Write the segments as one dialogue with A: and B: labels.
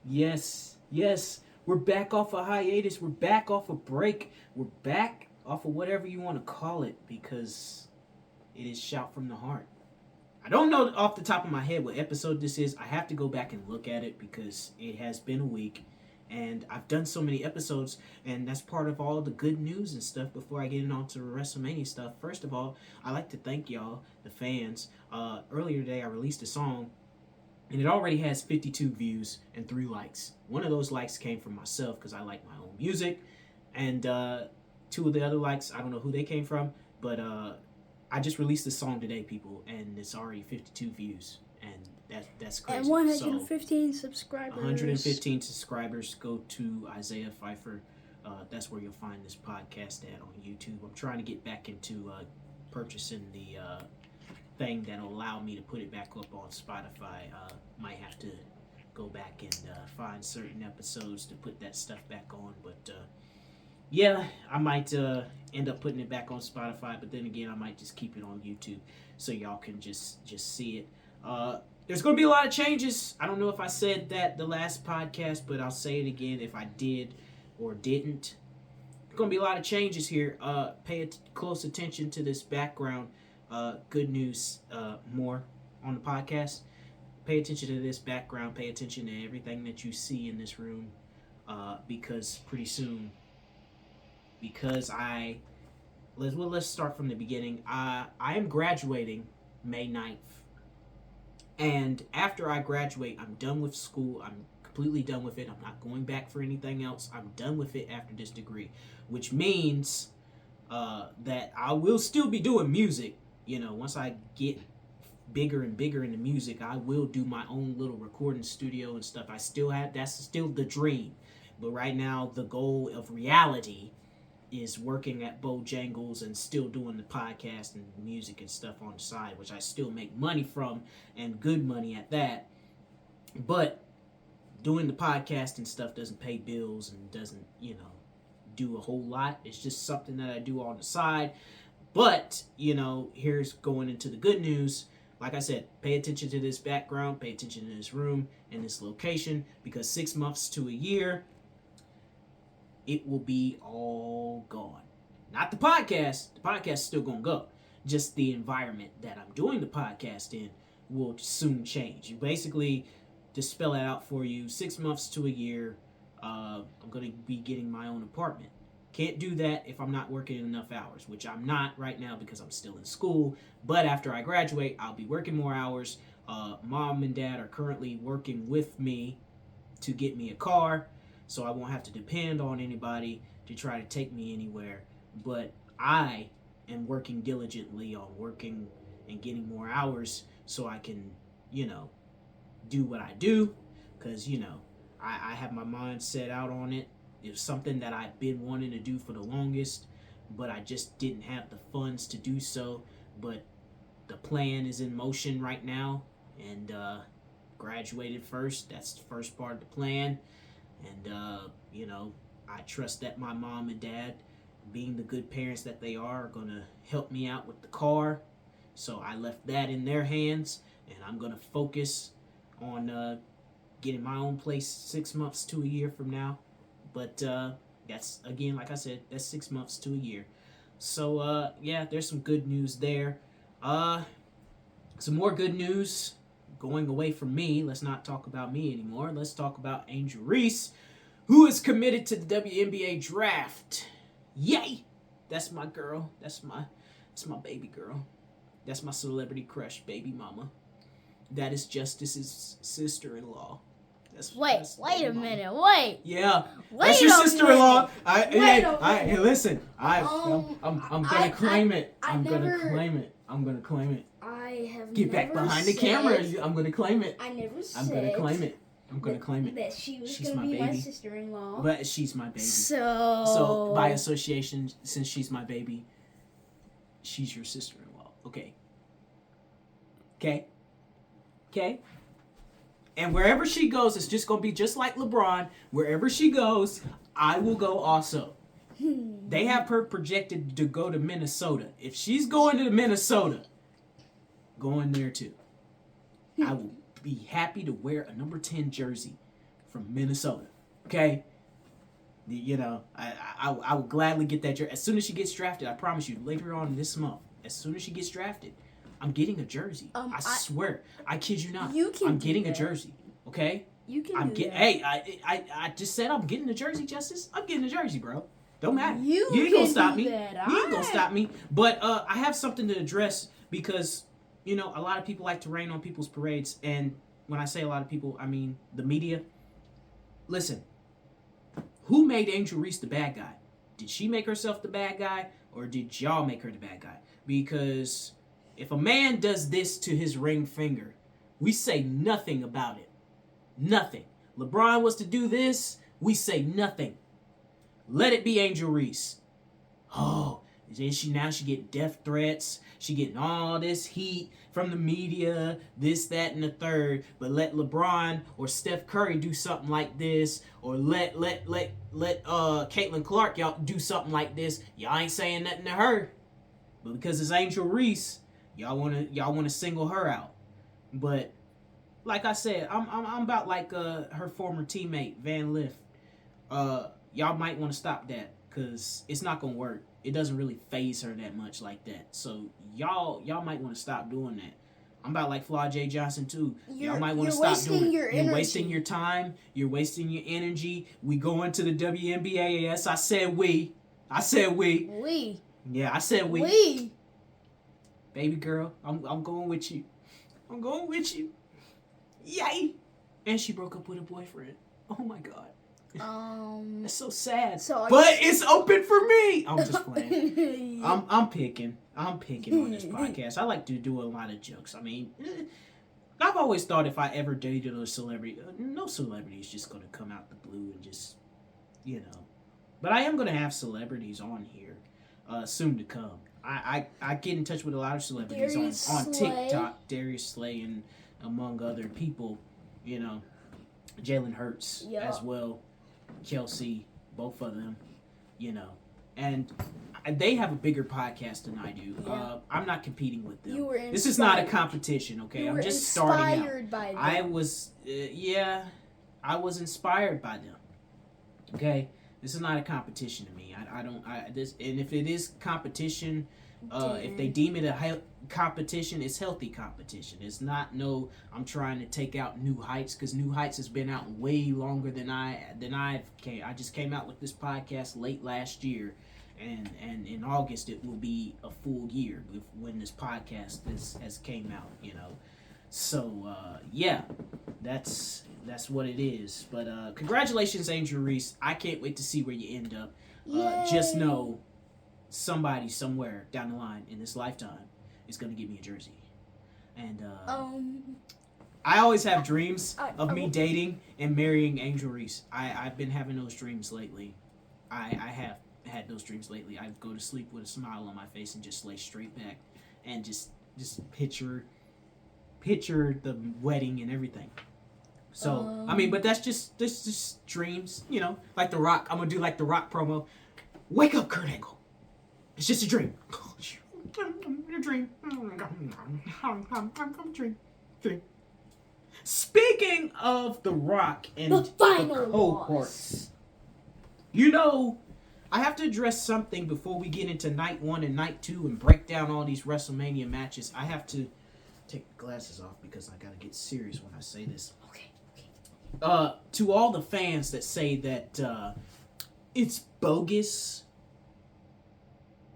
A: Yes, yes. We're back off a hiatus. We're back off a break. We're back off of whatever you want to call it because it is Shout from the Heart. I don't know off the top of my head what episode this is. I have to go back and look at it because it has been a week and I've done so many episodes, and that's part of all the good news and stuff. Before I get on to WrestleMania stuff, first of all, I like to thank y'all, the fans. Earlier today, I released a song and it already has 52 views and 3 likes. One of those likes came from myself because I like my own music, and 2 of the other likes, I don't know who they came from, but I just released the song today, people, and it's already 52 views, and that's crazy.
B: And 115 subscribers.
A: 115 subscribers. Go to Isaiah Pfeiffer. That's where you'll find this podcast at on YouTube. I'm trying to get back into purchasing the thing that'll allow me to put it back up on Spotify. Might have to go back and find certain episodes to put that stuff back on, but yeah, I might end up putting it back on Spotify, but then again, I might just keep it on YouTube so y'all can just see it. There's going to be a lot of changes. I don't know if I said that the last podcast, but I'll say it again if I did or didn't. There's going to be a lot of changes here. Pay close attention to this background. Good news more on the podcast. Pay attention to this background. Pay attention to everything that you see in this room, because pretty soon, let's start from the beginning. I am graduating May 9th, and after I graduate, I'm done with school. I'm completely done with it. I'm not going back for anything else. I'm done with it after this degree, which means that I will still be doing music. Once I get bigger and bigger into music, I will do my own little recording studio and stuff. That's still the dream. But right now, the goal of reality is working at Bojangles and still doing the podcast and music and stuff on the side, which I still make money from, and good money at that. But doing the podcast and stuff doesn't pay bills and doesn't, do a whole lot. It's just something that I do on the side. But, here's going into the good news. Like I said, pay attention to this background, pay attention to this room and this location, because 6 months to a year, it will be all gone. Not the podcast. The podcast is still going to go. Just the environment that I'm doing the podcast in will soon change. Basically, to spell it out for you, 6 months to a year, I'm going to be getting my own apartment. Can't do that if I'm not working enough hours, which I'm not right now because I'm still in school. But after I graduate, I'll be working more hours. Mom and Dad are currently working with me to get me a car, so I won't have to depend on anybody to try to take me anywhere. But I am working diligently on working and getting more hours so I can, do what I do, because, I have my mind set out on it. It was something that I've been wanting to do for the longest, but I just didn't have the funds to do so. But the plan is in motion right now, and graduated first. That's the first part of the plan. And, I trust that my mom and dad, being the good parents that they are going to help me out with the car. So I left that in their hands, and I'm going to focus on getting my own place 6 months to a year from now. But that's, again, like I said, that's 6 months to a year. So, yeah, there's some good news there. Some more good news going away from me. Let's not talk about me anymore. Let's talk about Angel Reese, who is committed to the WNBA draft. Yay! That's my girl. That's my baby girl. That's my celebrity crush, baby mama. That is Justice's sister-in-law.
B: Wait a minute. Wait.
A: Yeah,
B: Wait
A: that's your
B: a
A: sister-in-law.
B: minute.
A: Hey, listen. I'm gonna claim it. I'm gonna
B: never-
A: claim it. I'm gonna claim it.
B: I have
A: Get back
B: never
A: behind the
B: said-
A: camera. I'm gonna claim it.
B: I never said.
A: I'm gonna claim it. I'm gonna claim it.
B: That she was
A: She's
B: gonna
A: my
B: be my
A: baby.
B: sister-in-law.
A: But she's my baby.
B: So
A: by association, since she's my baby, she's your sister-in-law. Okay. And wherever she goes, it's just going to be just like LeBron. Wherever she goes, I will go also. They have her projected to go to Minnesota. If she's going to Minnesota, going there too. I will be happy to wear a number 10 jersey from Minnesota. Okay? You know, I would gladly get that jersey. As soon as she gets drafted, I promise you, later on this month, as soon as she gets drafted, I'm getting a jersey. I swear. I kid you not. I'm getting a jersey. Okay?
B: You can
A: I'm
B: do that.
A: Hey, I just said I'm getting a jersey, Justice. I'm getting a jersey, bro. Don't matter.
B: You
A: ain't gonna stop me.
B: That.
A: You ain't gonna stop me. But I have something to address because, you know, a lot of people like to rain on people's parades. And when I say a lot of people, I mean the media. Listen, who made Angel Reese the bad guy? Did she make herself the bad guy, or did y'all make her the bad guy? Because if a man does this to his ring finger, we say nothing about it. Nothing. LeBron was to do this, we say nothing. Let it be Angel Reese. Oh, then she getting death threats. She getting all this heat from the media, this, that, and the third. But let LeBron or Steph Curry do something like this, or let Caitlin Clark y'all do something like this. Y'all ain't saying nothing to her. But because it's Angel Reese, y'all wanna single her out. But like I said, I'm about like her former teammate Van Lift. Y'all might want to stop that because it's not gonna work. It doesn't really phase her that much like that. So y'all might want to stop doing that. I'm about like Flaw J. Johnson too. Y'all might want to stop doing it. You're wasting your time. You're wasting your energy. We going to the WNBA. Yes, I said we.
B: We.
A: Yeah, I said we.
B: We.
A: Baby girl, I'm going with you. I'm going with you. Yay! And she broke up with a boyfriend. Oh my god. That's so sad. But it's open for me. I'm just playing. I'm picking on this podcast. I like to do a lot of jokes. I mean, I've always thought if I ever dated a celebrity, no celebrity is just going to come out the blue and just, you know. But I am going to have celebrities on here soon to come. I get in touch with a lot of celebrities on TikTok. Darius Slay and among other people, you know. Jalen Hurts as well. Kelsey, both of them, you know, and they have a bigger podcast than I do. Yeah. I'm not competing with them. This is not a competition, okay? I'm just starting out. By them. I was inspired by them. Okay, this is not a competition to me. And if it is competition, if they deem it a competition, it's healthy competition. It's not I'm trying to take out New Heights, because New Heights has been out way longer than I've came. I just came out with this podcast late last year, and in August it will be a full year when this podcast has came out, you know. So yeah, that's what it is. But congratulations, Angel Reese. I can't wait to see where you end up. Just know somebody somewhere down the line in this lifetime is going to give me a jersey. And I always have dreams of me dating and marrying Angel Reese. I've been having those dreams lately. I have had those dreams lately. I go to sleep with a smile on my face and just lay straight back and just picture the wedding and everything. So I mean, but that's just dreams, you know. Like The Rock. I'm gonna do like The Rock promo. Wake up, Kurt Angle. It's just a dream. A dream. Dream. Speaking of The Rock and the cohorts, you know, I have to address something before we get into night 1 and night 2 and break down all these WrestleMania matches. I have to take the glasses off because I gotta get serious when I say this. Okay. To all the fans that say that it's bogus,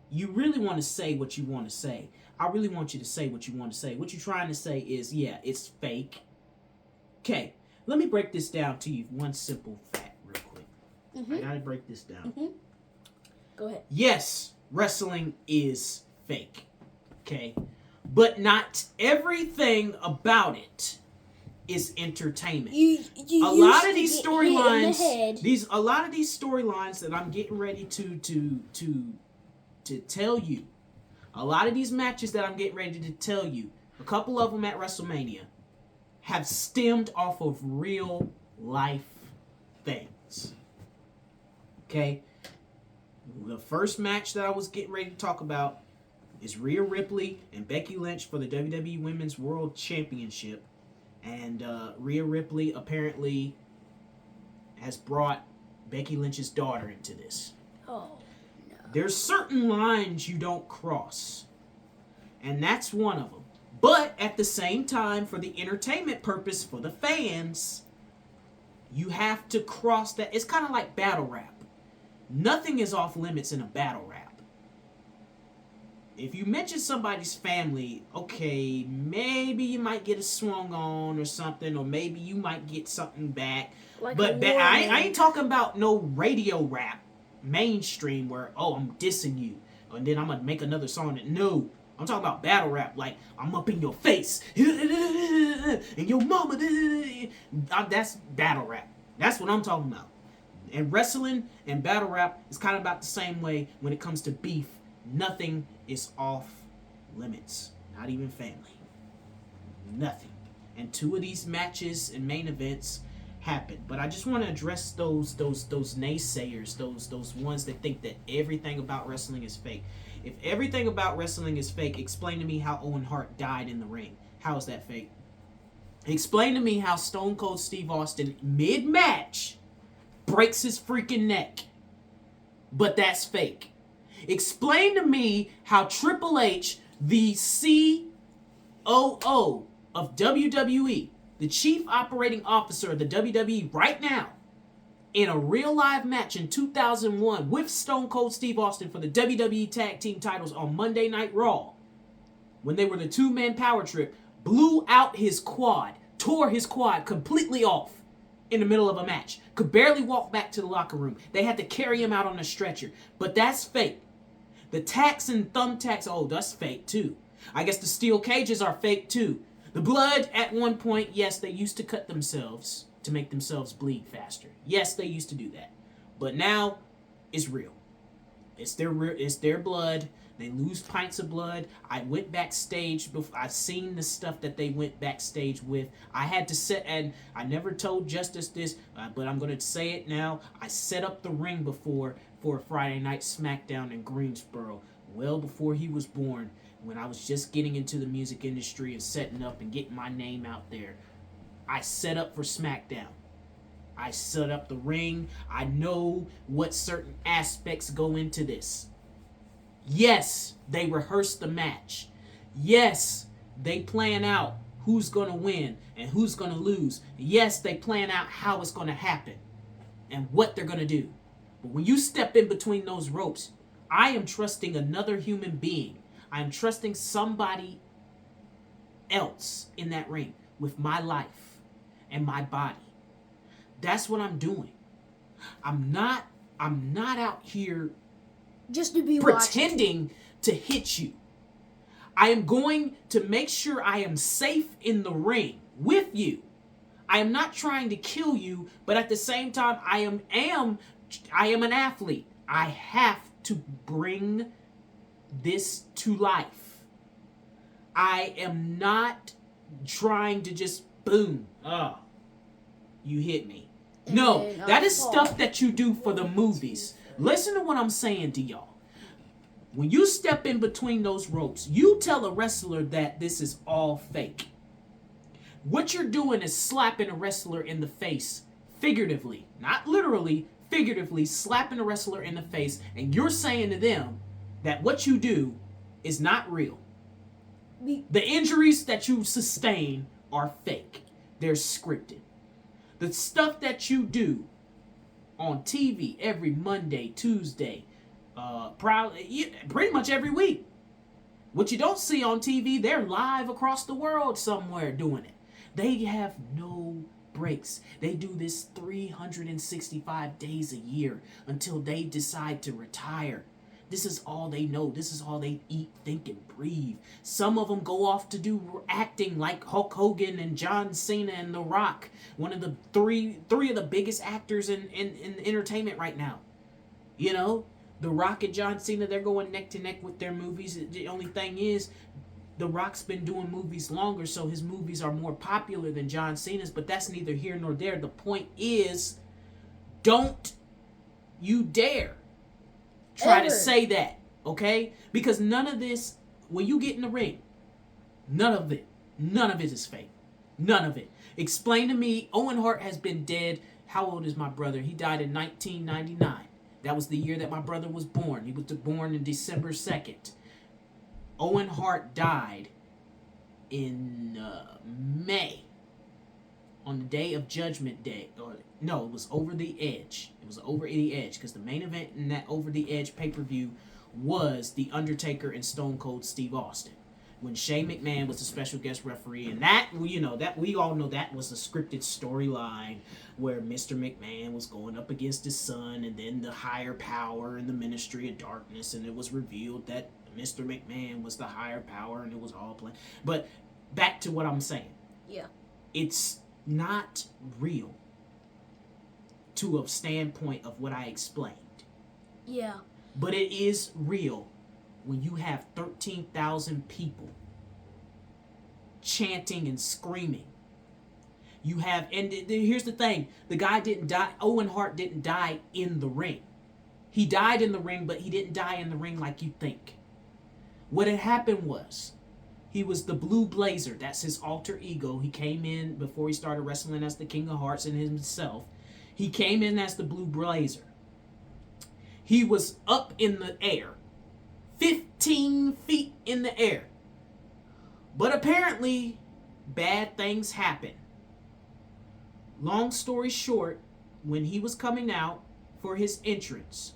A: you really want to say what you want to say. I really want you to say what you want to say. What you're trying to say is, yeah, it's fake. Okay, let me break this down to you. One simple fact real quick. Mm-hmm. I gotta break this down.
B: Mm-hmm. Go ahead.
A: Yes, wrestling is fake. Okay? But not everything about it is entertainment. A lot of these storylines that I'm getting ready to tell you, a lot of these matches that I'm getting ready to tell you, a couple of them at WrestleMania, have stemmed off of real life things. Okay? The first match that I was getting ready to talk about is Rhea Ripley and Becky Lynch for the WWE Women's World Championship. And Rhea Ripley apparently has brought Becky Lynch's daughter into this.
B: Oh, no.
A: There's certain lines you don't cross, and that's one of them. But at the same time, for the entertainment purpose, for the fans, you have to cross that. It's kind of like battle rap. Nothing is off limits in a battle rap. If you mention somebody's family, okay, maybe you might get a swung on or something, or maybe you might get something back.
B: Like
A: but I ain't talking about no radio rap, mainstream, where, oh, I'm dissing you, and then I'm going to make another song that, no. I'm talking about battle rap, like, I'm up in your face, and your mama, that's battle rap. That's what I'm talking about. And wrestling and battle rap is kind of about the same way when it comes to beef. Nothing is off limits. Not even family. Nothing. And 2 of these matches and main events happened. But I just want to address those naysayers, those ones that think that everything about wrestling is fake. If everything about wrestling is fake, explain to me how Owen Hart died in the ring. How is that fake? Explain to me how Stone Cold Steve Austin, mid-match, breaks his freaking neck. But that's fake. Explain to me how Triple H, the COO of WWE, the Chief Operating Officer of the WWE right now, in a real live match in 2001 with Stone Cold Steve Austin for the WWE Tag Team titles on Monday Night Raw, when they were the 2-man power trip, blew out his quad, tore his quad completely off in the middle of a match, could barely walk back to the locker room. They had to carry him out on a stretcher. But that's fake. The tacks and thumbtacks, oh, that's fake too. I guess the steel cages are fake too. The blood, at one point, yes, they used to cut themselves to make themselves bleed faster. Yes, they used to do that. But now, it's real. It's their blood. They lose pints of blood. I went backstage. I've seen the stuff that they went backstage with. I had to set, and I never told Justice this, but I'm going to say it now. I set up the ring before for a Friday Night SmackDown in Greensboro, well before he was born, when I was just getting into the music industry and setting up and getting my name out there. I set up for SmackDown. I set up the ring. I know what certain aspects go into this. Yes, they rehearse the match. Yes, they plan out who's going to win and who's going to lose. Yes, they plan out how it's going to happen and what they're going to do. But when you step in between those ropes, I am trusting another human being. I am trusting somebody else in that ring with my life and my body. That's what I'm doing. I'm not out here
B: just to be
A: pretending to hit you. I am going to make sure I am safe in the ring with you. I am not trying to kill you, but at the same time, I am an athlete. I have to bring this to life. I am not trying to just boom. Oh, you hit me. No, that is stuff that you do for the movies. Listen to what I'm saying to y'all. When you step in between those ropes, you tell a wrestler that this is all fake. What you're doing is slapping a wrestler in the face, figuratively, not literally, figuratively slapping a wrestler in the face, and you're saying to them that what you do is not real. The injuries that you sustain are fake. They're scripted. The stuff that you do on TV every Monday, Tuesday, pretty much every week. What you don't see on TV, they're live across the world somewhere doing it. They have no breaks. They do this 365 days a year until they decide to retire. This is all they know. This is all they eat, think, and breathe. Some of them go off to do acting like Hulk Hogan and John Cena and The Rock. One of the three of the biggest actors in entertainment right now. You know, The Rock and John Cena, they're going neck to neck with their movies. The only thing is, The Rock's been doing movies longer, so his movies are more popular than John Cena's, but that's neither here nor there. The point is, don't you dare try to say that, okay? Because none of this, when you get in the ring, none of it is fake. None of it. Explain to me, Owen Hart has been dead How old is my brother? He died in 1999. That was the year that my brother was born. He was born in December 2nd. Owen Hart died in May, on the day of Judgment Day. No, it was Over the Edge. It was Over the Edge, because the main event in that Over the Edge pay-per-view was The Undertaker and Stone Cold Steve Austin, when Shane McMahon was the special guest referee. And that, that we all know that was a scripted storyline where Mr. McMahon was going up against his son, and then the higher power in the Ministry of Darkness, and it was revealed that Mr. McMahon was the higher power, and it was all planned. But back to what I'm saying.
B: Yeah.
A: It's not real to a standpoint of what I explained.
B: Yeah.
A: But it is real when you have 13,000 people chanting and screaming. You have, and here's the thing, the guy didn't die, Owen Hart didn't die in the ring. He died in the ring, but he didn't die in the ring like you think. What had happened was, he was the Blue Blazer. That's his alter ego. He came in before he started wrestling as the King of Hearts and himself. He came in as the Blue Blazer. He was up in the air, 15 feet in the air. But apparently, bad things happened. Long story short, when he was coming out for his entrance,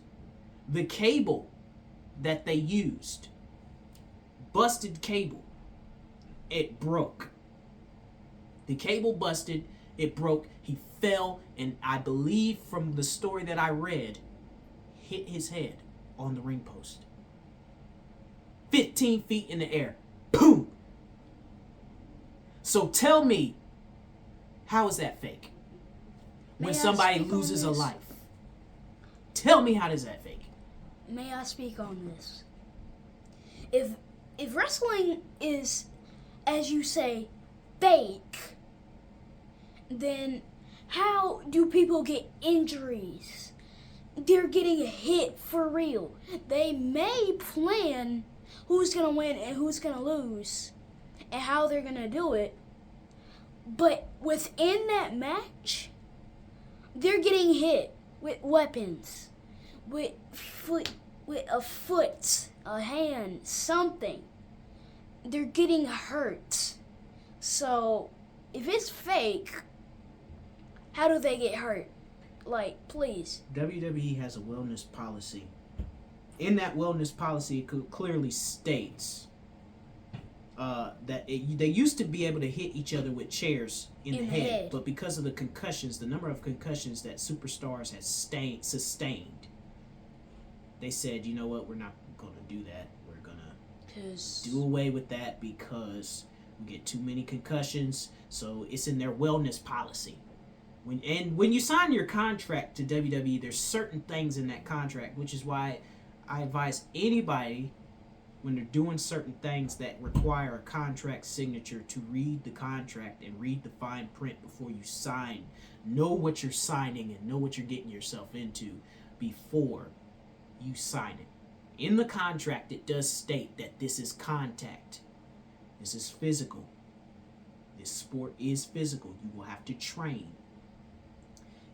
A: the cable that they used, busted cable, it broke. The cable busted, it broke, he fell, and I believe from the story that I read, hit his head on the ring post. 15 feet in the air. Boom! So tell me, how is that fake? When somebody loses a life. Tell me, how does that fake?
B: May I speak on this? If wrestling is, as you say, fake, then how do people get injuries? They're getting hit for real. They may plan who's going to win and who's going to lose and how they're going to do it, but within that match, they're getting hit with weapons, with a foot, a hand, something. They're getting hurt. So, if it's fake, how do they get hurt? Like, please.
A: WWE has a wellness policy. In that wellness policy, it clearly states that they used to be able to hit each other with chairs in the head, but because of the concussions, the number of concussions that superstars had sustained, they said, you know what, we're not going to do that. We're going to do away with that because we get too many concussions. So it's in their wellness policy. When you sign your contract to WWE, there's certain things in that contract, which is why I advise anybody, when they're doing certain things that require a contract signature, to read the contract and read the fine print before you sign. Know what you're signing and know what you're getting yourself into before you sign it. In the contract, it does state that this is contact. This is physical. This sport is physical. You will have to train.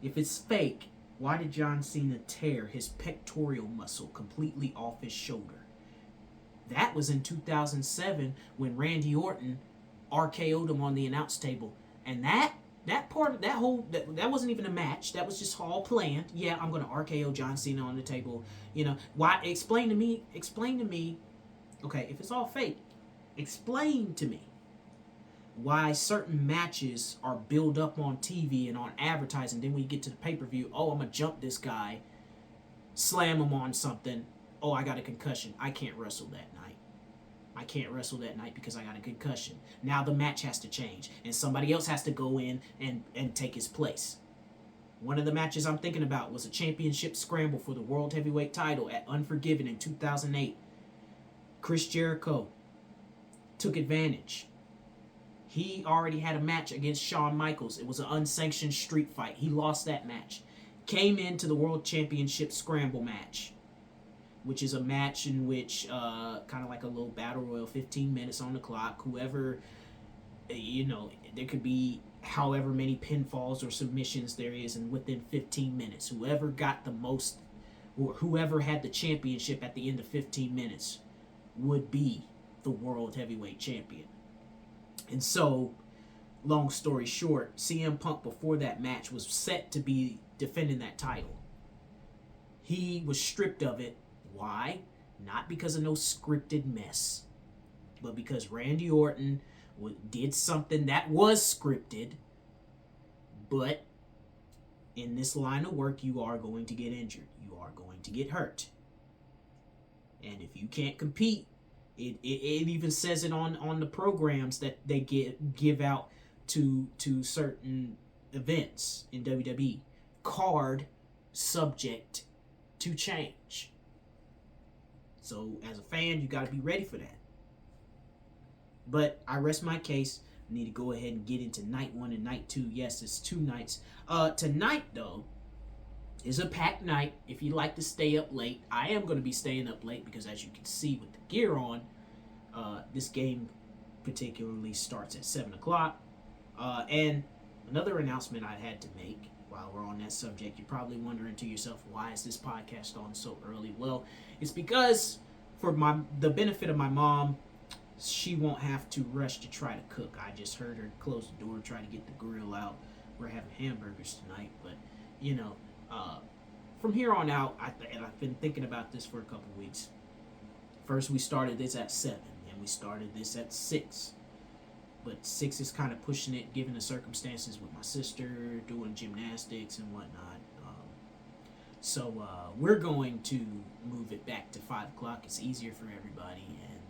A: If it's fake, why did John Cena tear his pectoral muscle completely off his shoulder? That was in 2007 when Randy Orton RKO'd him on the announce table. And that wasn't even a match. That was just all planned. Yeah, I'm going to RKO John Cena on the table. You know, why? Explain to me. Okay, if it's all fake, explain to me why certain matches are built up on TV and on advertising. Then when you get to the pay-per-view, oh, I'm going to jump this guy, slam him on something. Oh, I got a concussion. I can't wrestle that night. I can't wrestle that night because I got a concussion. Now the match has to change, and somebody else has to go in and take his place. One of the matches I'm thinking about was a championship scramble for the World Heavyweight title at Unforgiven in 2008. Chris Jericho took advantage. He already had a match against Shawn Michaels. It was an unsanctioned street fight. He lost that match. Came into the World Championship Scramble match, which is a match in which, kind of like a little battle royal, 15 minutes on the clock. Whoever, there could be however many pinfalls or submissions there is, and within 15 minutes, whoever got the most, or whoever had the championship at the end of 15 minutes would be the world heavyweight champion. And so, long story short, CM Punk before that match was set to be defending that title. He was stripped of it. Why? Not because of no scripted mess, but because Randy Orton did something that was scripted. But in this line of work, you are going to get injured. You are going to get hurt. And if you can't compete, it even says it on the programs that they give out to certain events in WWE. Card subject to change. So as a fan, you got to be ready for that. But I rest my case. I need to go ahead and get into night 1 and night 2. Yes, it's 2 nights. Tonight, though, is a packed night. If you like to stay up late, I am going to be staying up late because, as you can see with the gear on, this game particularly starts at 7 o'clock. And another announcement I had to make while we're on that subject, you're probably wondering to yourself, why is this podcast on so early? Well, it's because for the benefit of my mom, she won't have to rush to try to cook. I just heard her close the door, try to get the grill out. We're having hamburgers tonight, but from here on out, and I've been thinking about this for a couple weeks. First, we started this at 7, and we started this at 6. But 6 is kind of pushing it, given the circumstances with my sister doing gymnastics and whatnot. So we're going to move it back to 5 o'clock. It's easier for everybody, and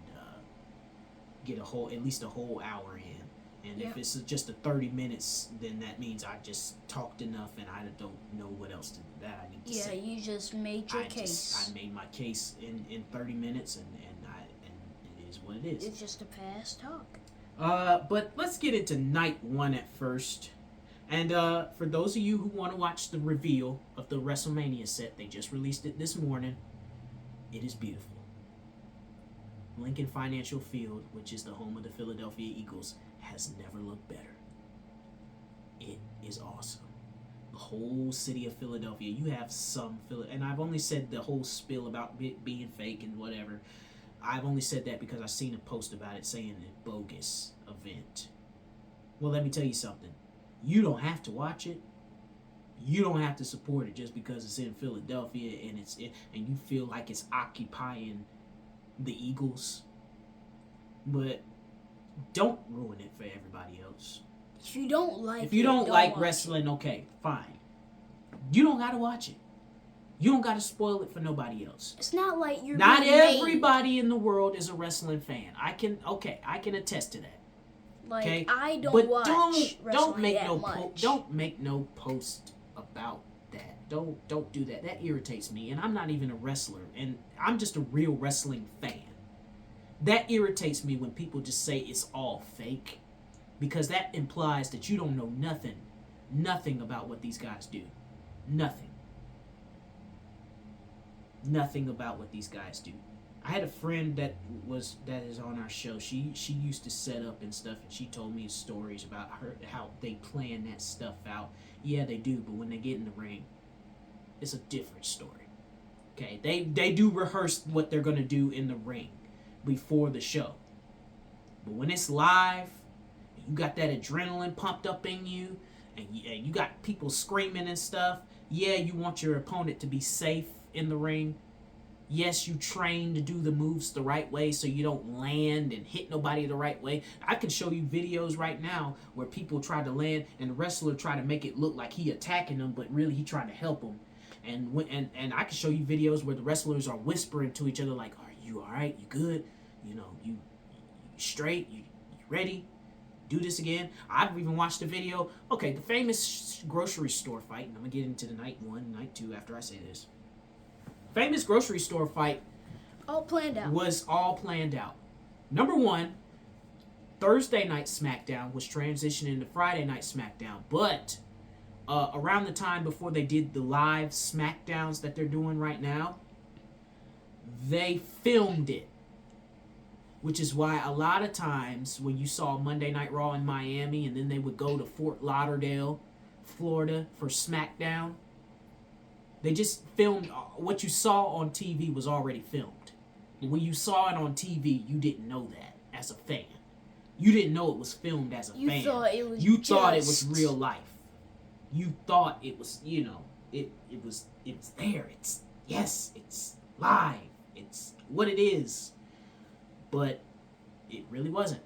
A: get at least a whole hour in. And if it's just a 30 minutes, then that means I just talked enough, and I don't know what else I need to say.
B: Yeah, you just made your case.
A: I made my case in 30 minutes, and it is what it is.
B: It's just a fast talk.
A: But let's get into night 1 at first. And for those of you who want to watch the reveal of the WrestleMania set, they just released it this morning. It is beautiful. Lincoln Financial Field, which is the home of the Philadelphia Eagles, has never looked better. It is awesome. The whole city of Philadelphia, you have and I've only said the whole spiel about it being fake and whatever. I've only said that because I've seen a post about it saying a bogus event. Well, let me tell you something. You don't have to watch it. You don't have to support it just because it's in Philadelphia and you feel like it's occupying the Eagles. But don't ruin it for everybody else.
B: If you don't like
A: wrestling, okay, fine. You don't gotta watch it. You don't gotta spoil it for nobody else.
B: It's not like you're
A: not everybody in the world is a wrestling fan. I can attest to that.
B: Like,
A: okay?
B: I don't
A: but
B: watch
A: don't make
B: that
A: no
B: much.
A: Don't make no post about that. Don't do that. That irritates me. And I'm not even a wrestler, and I'm just a real wrestling fan. That irritates me when people just say it's all fake, because that implies that you don't know nothing about what these guys do. Nothing about what these guys do. I had a friend that is on our show. She used to set up and stuff, and she told me stories about how they plan that stuff out. Yeah, they do, but when they get in the ring, it's a different story. Okay, they do rehearse what they're gonna do in the ring before the show, but when it's live, you got that adrenaline pumped up in you, and you got people screaming and stuff. Yeah, you want your opponent to be safe in the ring. Yes, you train to do the moves the right way so you don't land and hit nobody the right way. I can show you videos right now where people try to land and the wrestler try to make it look like he attacking them, but really he trying to help them. And I can show you videos where the wrestlers are whispering to each other like, "Are you all right? You good? You straight? You ready? Do this again." I've even watched a video. Okay, the famous grocery store fight, and I'm gonna get into the night 1, night 2 after I say this. Famous grocery store fight was all planned out. Number 1, Thursday night SmackDown was transitioning to Friday night SmackDown, but around the time before they did the live SmackDowns that they're doing right now, they filmed it. which is why a lot of times when you saw Monday Night Raw in Miami and then they would go to Fort Lauderdale, Florida for SmackDown, they just filmed what you saw on TV was already filmed. When you saw it on TV, you didn't know that as a fan. You didn't know it was filmed as a fan. You thought it was real life. You thought it was, it was there. It's live. It's what it is. But it really wasn't.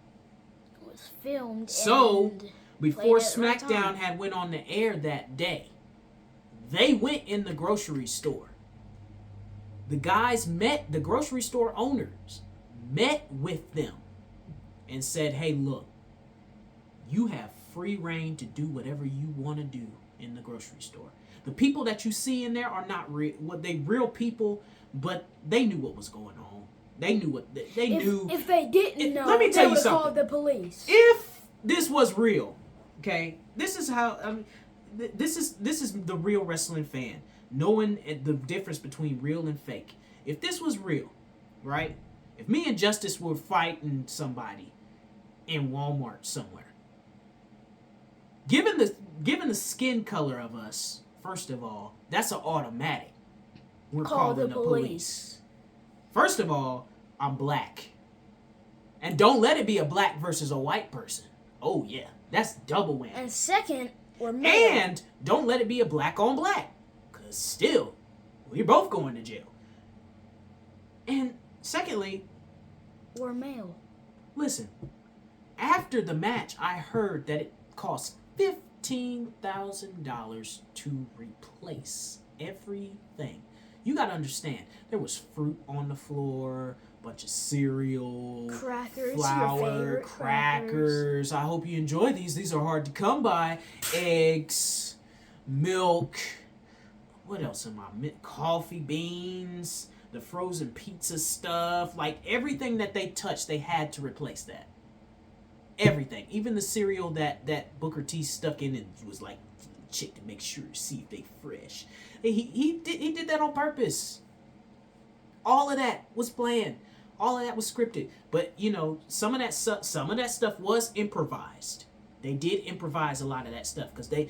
B: It was filmed.
A: So before SmackDown had went on the air that day, they went in the grocery store. The guys met, the grocery store owners met with them and said, hey, look, you have free reign to do whatever you want to do in the grocery store. The people that you see in there are not real. Well, they real people, but they knew what was going on. They knew what they knew.
B: If they didn't know,
A: let me tell
B: they
A: you
B: would
A: something.
B: call the police.
A: If this was real, okay, this is how. This is the real wrestling fan, knowing the difference between real and fake. If this was real, right? If me and Justice were fighting somebody in Walmart somewhere, given the skin color of us, first of all, that's an automatic. We're calling the police. First of all, I'm black. And don't let it be a black versus a white person. Oh yeah, that's double win.
B: And second, we're male.
A: And don't let it be a black on black. Because still, we're both going to jail. And secondly,
B: we're male.
A: Listen, after the match, I heard that it cost $15,000 to replace everything. You got to understand, there was fruit on the floor, bunch of cereal,
B: crackers,
A: flour, crackers. I hope you enjoy these. These are hard to come by. Eggs, milk. What else am I? Coffee beans, the frozen pizza stuff. Like everything that they touched, they had to replace that. Everything. Even the cereal that Booker T stuck in it was like, check to make sure, see if they fresh. He did that on purpose. All of that was planned. All of that was scripted. But some of that stuff was improvised. They did improvise a lot of that stuff because they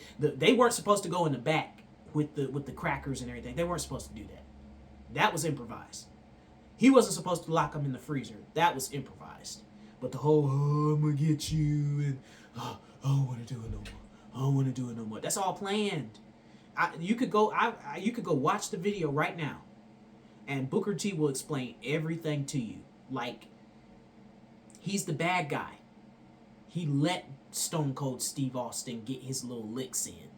A: weren't supposed to go in the back with the crackers and everything. They weren't supposed to do that. That was improvised. He wasn't supposed to lock them in the freezer. That was improvised. But the whole I'm gonna get you and I don't want to do it no more. I don't want to do it no more. That's all planned. You could go watch the video right now, and Booker T will explain everything to you. Like, he's the bad guy. He let Stone Cold Steve Austin get his little licks in,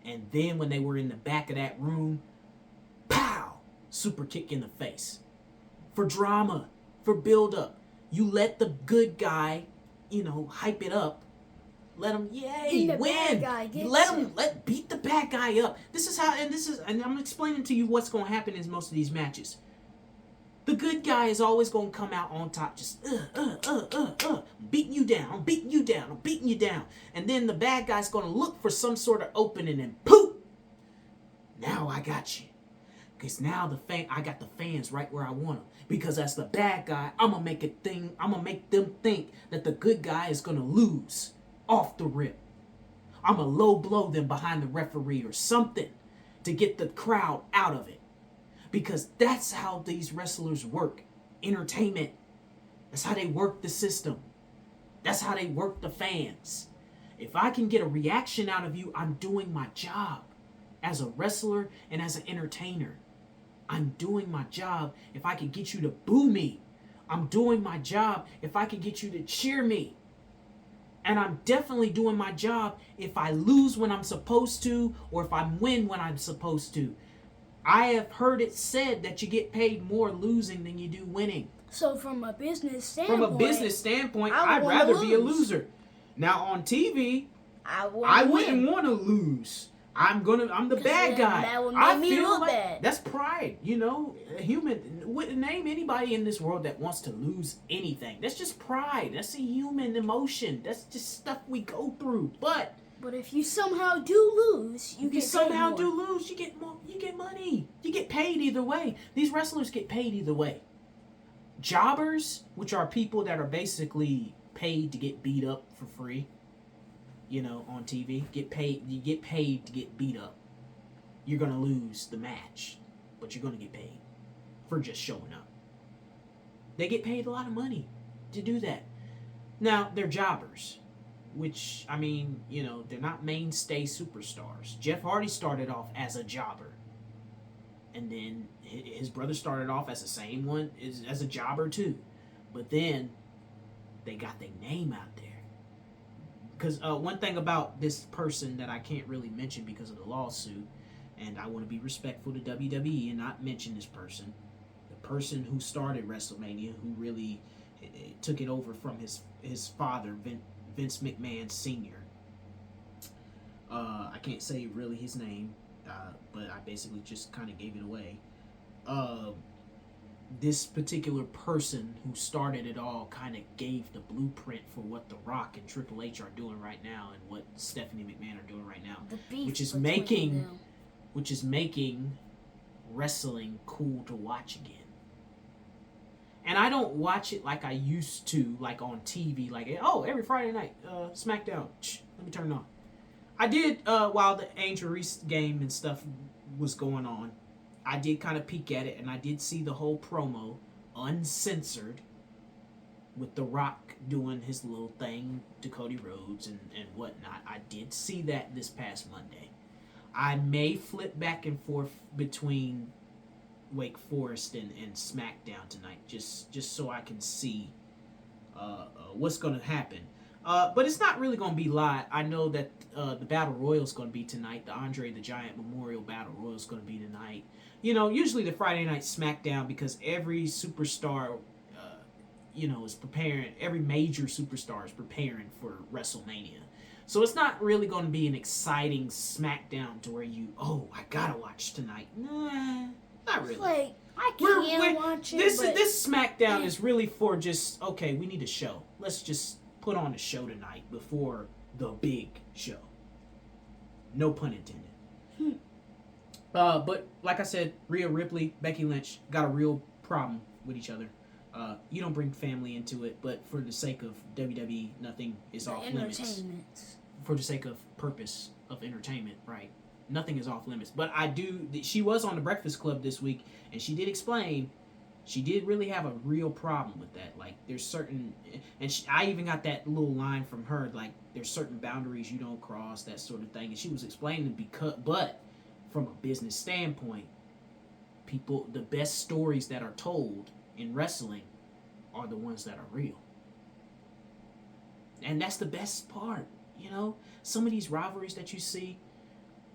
A: and then when they were in the back of that room, pow, super kick in the face. For drama, for build up, you let the good guy, hype it up. Let him, win. Beat the bad guy up. This is how, and I'm explaining to you what's going to happen in most of these matches. The good guy is always going to come out on top, just beating you down, I'm beating you down, I'm beating you down, and then the bad guy's going to look for some sort of opening, and poof, now I got you, because now I got the fans right where I want them. Because as the bad guy, I'm gonna make them think that the good guy is gonna lose. Off the rip. I'm going to low blow them behind the referee or something to get the crowd out of it. Because that's how these wrestlers work. Entertainment. That's how they work the system. That's how they work the fans. If I can get a reaction out of you, I'm doing my job. As a wrestler and as an entertainer. I'm doing my job if I can get you to boo me. I'm doing my job if I can get you to cheer me. And I'm definitely doing my job if I lose when I'm supposed to or if I win when I'm supposed to. I have heard it said that you get paid more losing than you do winning.
B: So from a business standpoint,
A: I'd rather be a loser. Now on TV, I wouldn't want to lose. I'm the bad guy.
B: That would make me look bad.
A: That's pride, A human wouldn't name anybody in this world that wants to lose anything. That's just pride. That's a human emotion. That's just stuff we go through. But
B: if you somehow do lose, you get
A: more. You get money. You get paid either way. These wrestlers get paid either way. jobbers, which are people that are basically paid to get beat up for free, on TV, you get paid to get beat up. You're going to lose the match, but you're going to get paid for just showing up. They get paid a lot of money to do that. Now, they're jobbers, which, they're not mainstay superstars. Jeff Hardy started off as a jobber. And then his brother started off as the same one, as a jobber too. But then they got their name out there. Because one thing about this person that I can't really mention because of the lawsuit, and I want to be respectful to WWE and not mention this person. The person who started WrestleMania, who really took it over from his father, Vince McMahon Sr. I can't say really his name, but I basically just kind of gave it away. This particular person who started it all kind of gave the blueprint for what The Rock and Triple H are doing right now and what Stephanie McMahon are doing right now, which is making wrestling cool to watch again. And I don't watch it like I used to, like on TV, like, every Friday night, SmackDown, let me turn it on. I did, while the Angel Reese game and stuff was going on, I did kind of peek at it, and I did see the whole promo, uncensored, with The Rock doing his little thing to Cody Rhodes and whatnot. I did see that this past Monday. I may flip back and forth between Wake Forest and SmackDown tonight, just so I can see what's going to happen. But it's not really going to be live. I know that the Battle Royal is going to be tonight. The Andre the Giant Memorial Battle Royal is going to be tonight. Usually the Friday night SmackDown, because every superstar, is preparing. Every major superstar is preparing for WrestleMania. So it's not really going to be an exciting SmackDown to where I gotta watch tonight. Nah, not really.
B: Like, I can't watch it.
A: This SmackDown is really for just, okay, we need a show. Let's just put on a show tonight before the big show. No pun intended. But like I said, Rhea Ripley, Becky Lynch got a real problem with each other. You don't bring family into it, but for the sake of WWE, nothing is off limits. For the sake of purpose of entertainment, right? Nothing is off limits. But she was on the Breakfast Club this week, and she did explain she did really have a real problem with that. Like, there's certain, I even got that little line from her, like, there's certain boundaries you don't cross, that sort of thing. And she was explaining but from a business standpoint, the best stories that are told in wrestling are the ones that are real. And that's the best part, Some of these rivalries that you see,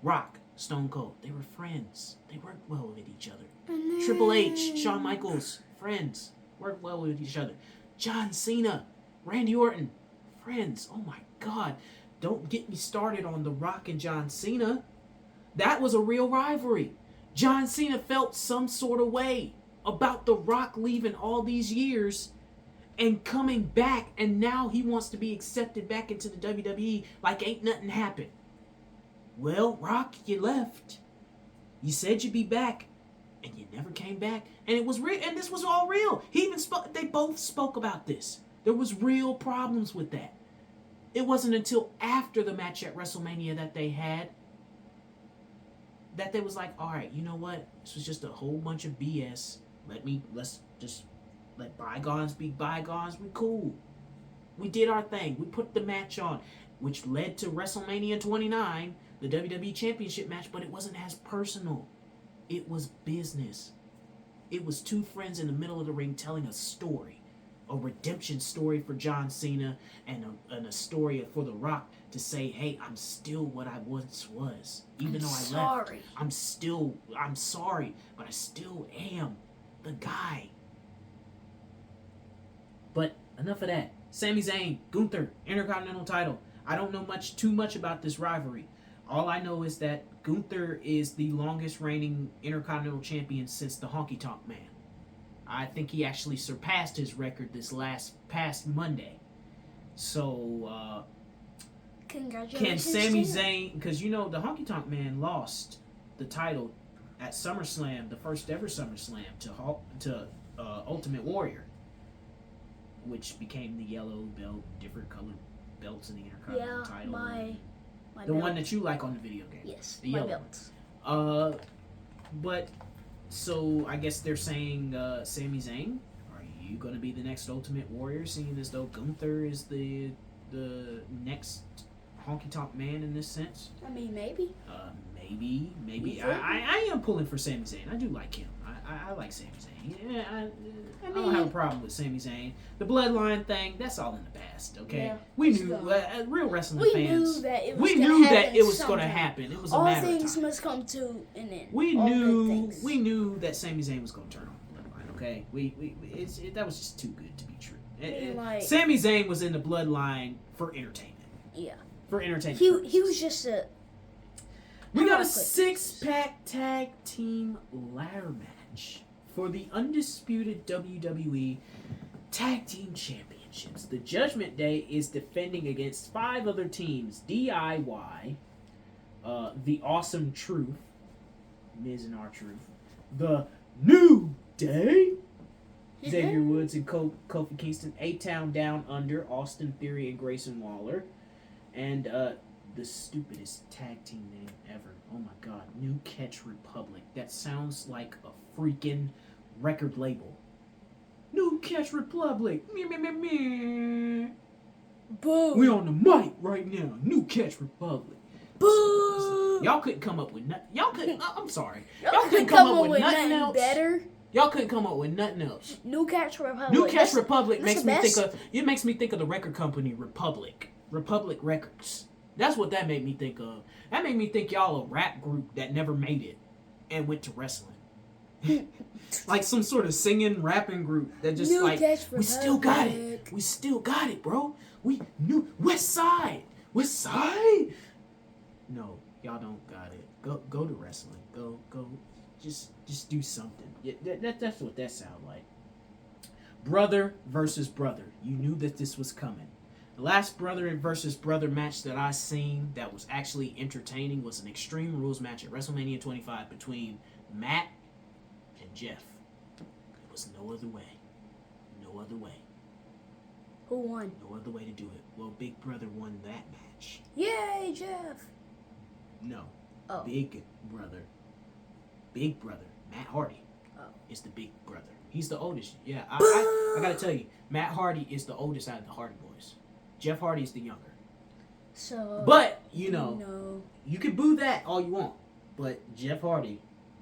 A: Rock, Stone Cold, they were friends. They worked well with each other. Triple H, Shawn Michaels, friends, worked well with each other. John Cena, Randy Orton, friends. Oh my God. Don't get me started on The Rock and John Cena. That was a real rivalry. John Cena felt some sort of way about The Rock leaving all these years and coming back, and now he wants to be accepted back into the WWE like ain't nothing happened. Well, Rock, you left. You said you'd be back, and you never came back. And it was real, and this was all real. They both spoke about this. There was real problems with that. It wasn't until after the match at WrestleMania that they was like, all right, you know what? This was just a whole bunch of BS. Let's just let bygones be bygones. We cool. We did our thing. We put the match on, which led to WrestleMania 29, the WWE Championship match, but it wasn't as personal. It was business. It was two friends in the middle of the ring telling a story, a redemption story for John Cena and a story for The Rock to say, hey, I'm still what I once was. Even though I left, I'm sorry, but I still am the guy. But enough of that. Sami Zayn, Gunther, Intercontinental title. I don't know too much about this rivalry. All I know is that Gunther is the longest reigning Intercontinental champion since the Honky Tonk Man. I think he actually surpassed his record past Monday. So,
B: congratulations.
A: can Sami Zayn, because the Honky Tonk Man lost the title at SummerSlam, the first ever SummerSlam, to Ultimate Warrior. which became the yellow belt, different colored belts in the Intercontinental
B: Yeah,
A: title.
B: my
A: the
B: belt.
A: one that you like on the video game.
B: Yes,
A: the
B: my
A: yellow
B: belts.
A: But so I guess they're saying Sami Zayn, are you going to be the next Ultimate Warrior? Seeing as though Gunther is the next honky tonk man in this sense.
B: I mean, maybe.
A: Maybe. I am pulling for Sami Zayn. I do like him. I like Sami Zayn. Yeah, I don't have a problem with Sami Zayn. The bloodline thing, that's all in the past. Okay,
B: Yeah,
A: we knew real wrestling
B: we
A: fans.
B: knew that it was
A: We
B: gonna
A: knew
B: happen
A: that it was going to
B: sometime.
A: happen. It was
B: All
A: a matter of
B: things
A: time.
B: must come to an end.
A: We
B: All good
A: knew
B: things.
A: that Sami Zayn was going to turn on the bloodline. Okay, that was just too good to be true.
B: Like-
A: Sami Zayn was in the bloodline for entertainment.
B: Yeah.
A: For entertainment.
B: He
A: purposes.
B: was just a.
A: We got a
B: Quick.
A: 6-pack tag team ladder match for the undisputed WWE Tag Team Championships. The Judgment Day is defending against 5 other teams: DIY, The Awesome Truth, Miz and R-Truth, The New Day, Xavier Woods and Kofi Kingston, A-Town Down Under, Austin Theory and Grayson Waller, and the stupidest tag team name ever. Oh my god, New Catch Republic. That sounds like a freaking record label. New Catch Republic. Meh, meh, meh, meh.
B: Boom.
A: We on the mic right now. New Catch Republic.
B: Boom.
A: Y'all couldn't come up with nothing. Y'all couldn't. I'm sorry.
B: Y'all couldn't come up with nothing
A: else.
B: better.
A: Y'all couldn't come up with nothing else.
B: New Catch Republic.
A: New Catch Republic
B: that's
A: makes
B: the
A: me
B: best.
A: think of. It makes me think of the record company Republic Records. That's what that made me think of. That made me think y'all a rap group that never made it and went to wrestling. Like some sort of singing, rapping group that just
B: New
A: like,
B: Catch
A: we still got it.
B: Republic.
A: We still got it, bro. We new West Side. West Side. No, y'all don't got it. Go to wrestling. Go. Just do something. Yeah, that's what that sounds like. Brother versus brother. You knew that this was coming. The last brother versus brother match that I seen that was actually entertaining was an Extreme Rules match at WrestleMania 25 between Matt and Jeff. There was no other way. No other way.
B: Who won?
A: No other way to do it. Well, Big Brother won that match.
B: Yay, Jeff.
A: No.
B: Oh.
A: Big Brother, Matt Hardy,
B: Oh.
A: is the big brother. He's the oldest. Yeah, I gotta tell you, Matt Hardy is the oldest out of the Hardy Boys. Jeff Hardy is the younger.
B: So.
A: But, you know, you can boo that all you want. But Jeff Hardy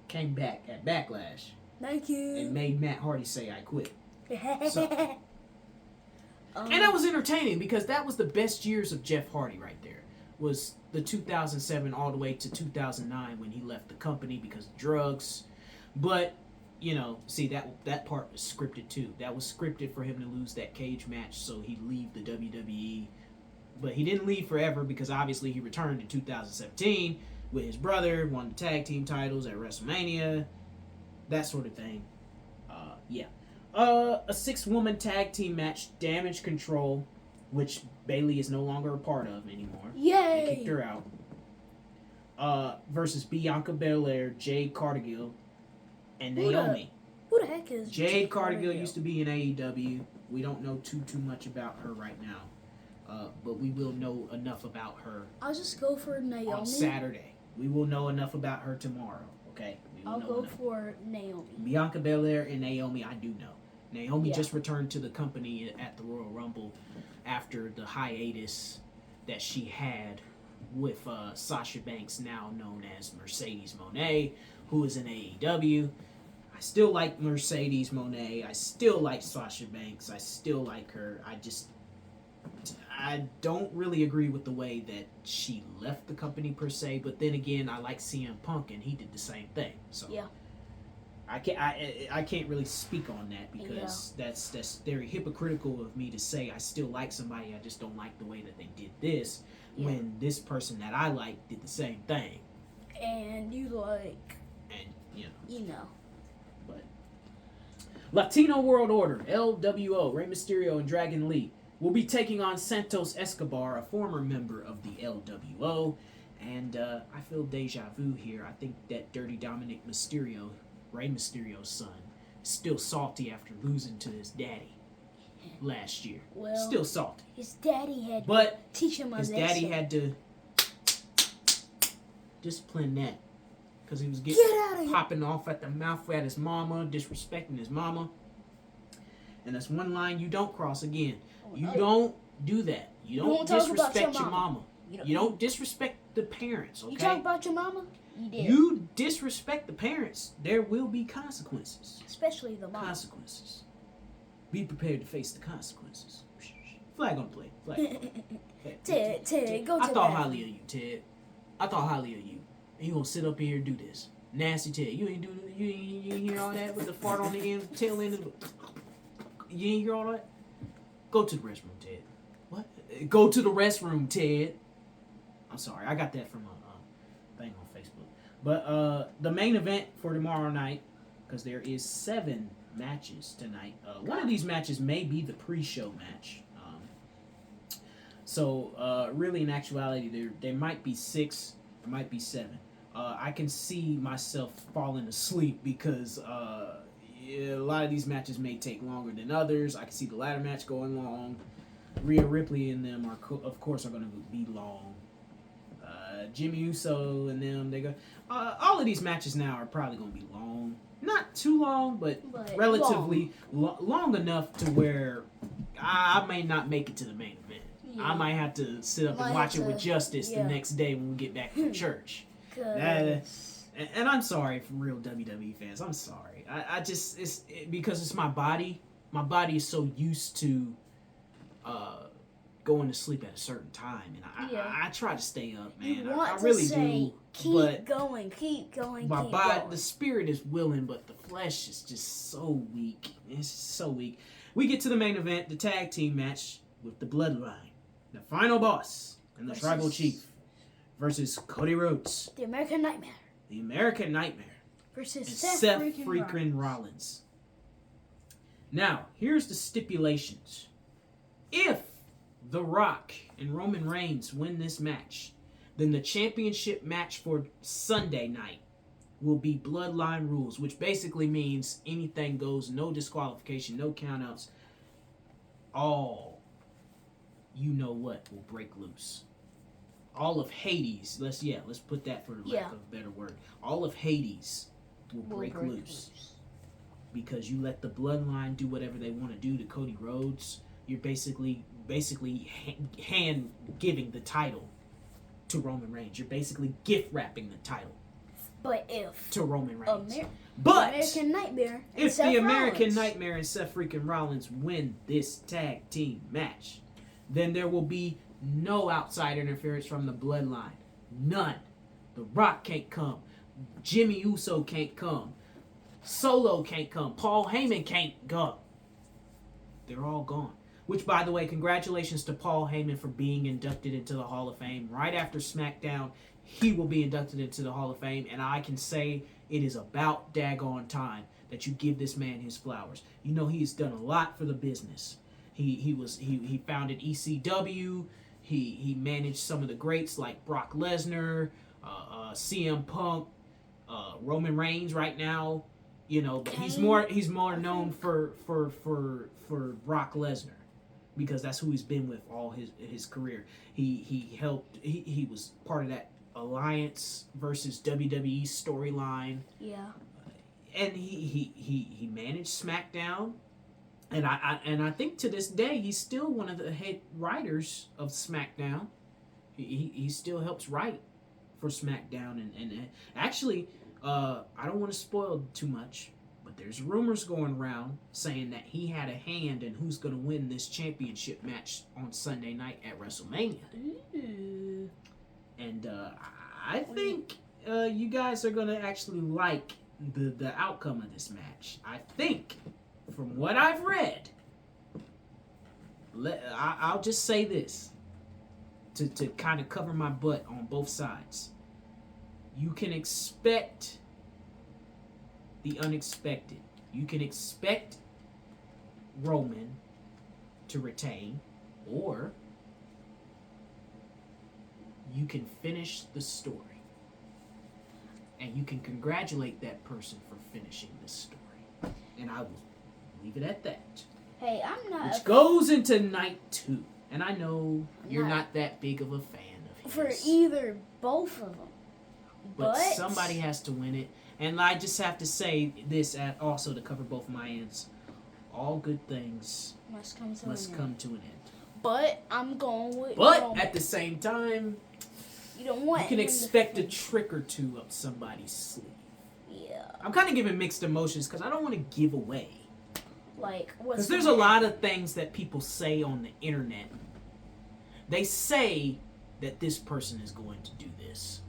A: came back at Backlash
B: Thank you.
A: and made Matt Hardy say, I quit.
B: So.
A: And that was entertaining because that was the best years of Jeff Hardy right there. Was the 2007 all the way to 2009 when he left the company because of drugs. But, you know, see, that part was scripted too. That was scripted for him to lose that cage match so he'd leave the WWE. But he didn't leave forever because obviously he returned in 2017 with his brother, won the tag team titles at WrestleMania, that sort of thing. A 6-woman tag team match, Damage Control, which Bayley is no longer a part of anymore.
B: Yay.
A: They kicked her out. Versus Bianca Belair, Jade Cargill, and Naomi.
B: Who the heck is
A: Jade Cargill used to be in AEW. We don't know too much about her right now. But we will know enough about her
B: I'll just go for Naomi.
A: on Saturday. We will know enough about her tomorrow, okay? We will
B: I'll
A: know
B: go
A: enough.
B: for Naomi.
A: Bianca Belair and Naomi, I do know. Naomi
B: Yeah.
A: just returned to the company at the Royal Rumble after the hiatus that she had with Sasha Banks, now known as Mercedes Moné, who is in AEW. I still like Mercedes Moné. I still like Sasha Banks. I still like her. I don't really agree with the way that she left the company per se, but then again, I like CM Punk and he did the same thing. So
B: Yeah.
A: I can't really speak on that because that's very hypocritical of me to say I still like somebody. I just don't like the way that they did this when this person that I like did the same thing.
B: And you like,
A: And
B: you know.
A: but Latino World Order (LWO), Rey Mysterio and Dragon Lee will be taking on Santos Escobar, a former member of the LWO. And I feel deja vu here. I think that Dirty Dominic Mysterio, Rey Mysterio's son, is still salty after losing to his daddy. last year.
B: Well,
A: Still salty.
B: His daddy had
A: But
B: to teach him a
A: his
B: lesson.
A: daddy had to discipline that. Because he was
B: Get out of here.
A: popping off at the mouth at his mama, disrespecting his mama. And that's one line you don't cross again. You don't do that. You don't
B: talk about
A: disrespect
B: your
A: your mama. You don't disrespect the parents, okay?
B: You talk about your mama? You did.
A: You disrespect the parents, there will be consequences.
B: Especially the mom.
A: Consequences. Be prepared to face the consequences. Flag on the play. Flag.
B: Ted, go to
A: I thought
B: bed.
A: highly of you, Ted. I thought highly of you. And you gonna sit up here and do this. Nasty Ted. You ain't hear all that with the fart on the end, tail end of the... You ain't hear all that? Go to the restroom, Ted. What? Go to the restroom, Ted. I'm sorry, I got that from a thing on Facebook. But the main event for tomorrow night, because there is 7 matches tonight. One of these matches may be the pre-show match. So really, in actuality, there might be 6, there might be 7. I can see myself falling asleep because a lot of these matches may take longer than others. I can see the ladder match going long. Rhea Ripley and them of course are going to be long. Jimmy Uso and them, they go. All of these matches now are probably going to be long. Not too long, but relatively long enough to where I may not make it to the main event. Yeah. I might have to sit up and watch it with Justice the next day when we get back from church. And I'm sorry for real WWE fans. I'm sorry. I just because it's my body. My body is so used to going to sleep at a certain time, and I try to stay up, man. I really do.
B: Keep going.
A: My body, the spirit is willing, but the flesh is just so weak. It's so weak. We get to the main event, the tag team match with the Bloodline, the Final Boss and the Tribal Chief versus Cody Rhodes,
B: the American Nightmare.
A: The American Nightmare
B: versus
A: Seth freaking Rollins. Now, here's the stipulations. If The Rock and Roman Reigns win this match, then the championship match for Sunday night will be Bloodline rules, which basically means anything goes, no disqualification, no countouts. All you know what will break loose. All of Hades, let's put that for the lack of a better word. All of Hades will break loose. Because you let the Bloodline do whatever they want to do to Cody Rhodes. You're basically hand giving the title to Roman Reigns. You're basically gift wrapping the title.
B: But if
A: to Roman Reigns.
B: But American Nightmare and
A: if
B: Seth
A: the American
B: Rollins.
A: Nightmare and Seth freaking Rollins win this tag team match, then there will be no outside interference from the Bloodline. None. The Rock can't come. Jimmy Uso can't come. Solo can't come. Paul Heyman can't go. They're all gone. Which, by the way, congratulations to Paul Heyman for being inducted into the Hall of Fame. Right after SmackDown, he will be inducted into the Hall of Fame. And I can say it is about daggone time that you give this man his flowers. You know, he has done a lot for the business. He founded ECW. He managed some of the greats like Brock Lesnar, CM Punk, Roman Reigns right now. You know, but he's more known for Brock Lesnar because that's who he's been with all his career. He was part of that Alliance versus WWE storyline.
B: Yeah.
A: And he managed SmackDown. And I think to this day he's still one of the head writers of SmackDown. He still helps write for SmackDown and actually I don't want to spoil too much, but there's rumors going around saying that he had a hand in who's going to win this championship match on Sunday night at WrestleMania.
B: Ooh.
A: And I think you guys are going to actually like the outcome of this match. I think, from what I've read, I'll just say this to kind of cover my butt on both sides. You can expect the unexpected. You can expect Roman to retain, or you can finish the story. And you can congratulate that person for finishing the story. And I will leave it at that.
B: Hey, I'm not.
A: Which goes into night 2. And I know you're not that big of a fan of
B: for
A: his.
B: either both of them.
A: But somebody has to win it. And I just have to say this also to cover both my ends. All good things
B: must come
A: to an end.
B: But I'm going with.
A: But at the same time,
B: you don't want.
A: You can expect a trick or two up somebody's sleeve.
B: Yeah.
A: I'm kind of giving mixed emotions because I don't want to give away.
B: Like, what's
A: because there's a lot of things that people say on the internet. They say that this person is going to do this.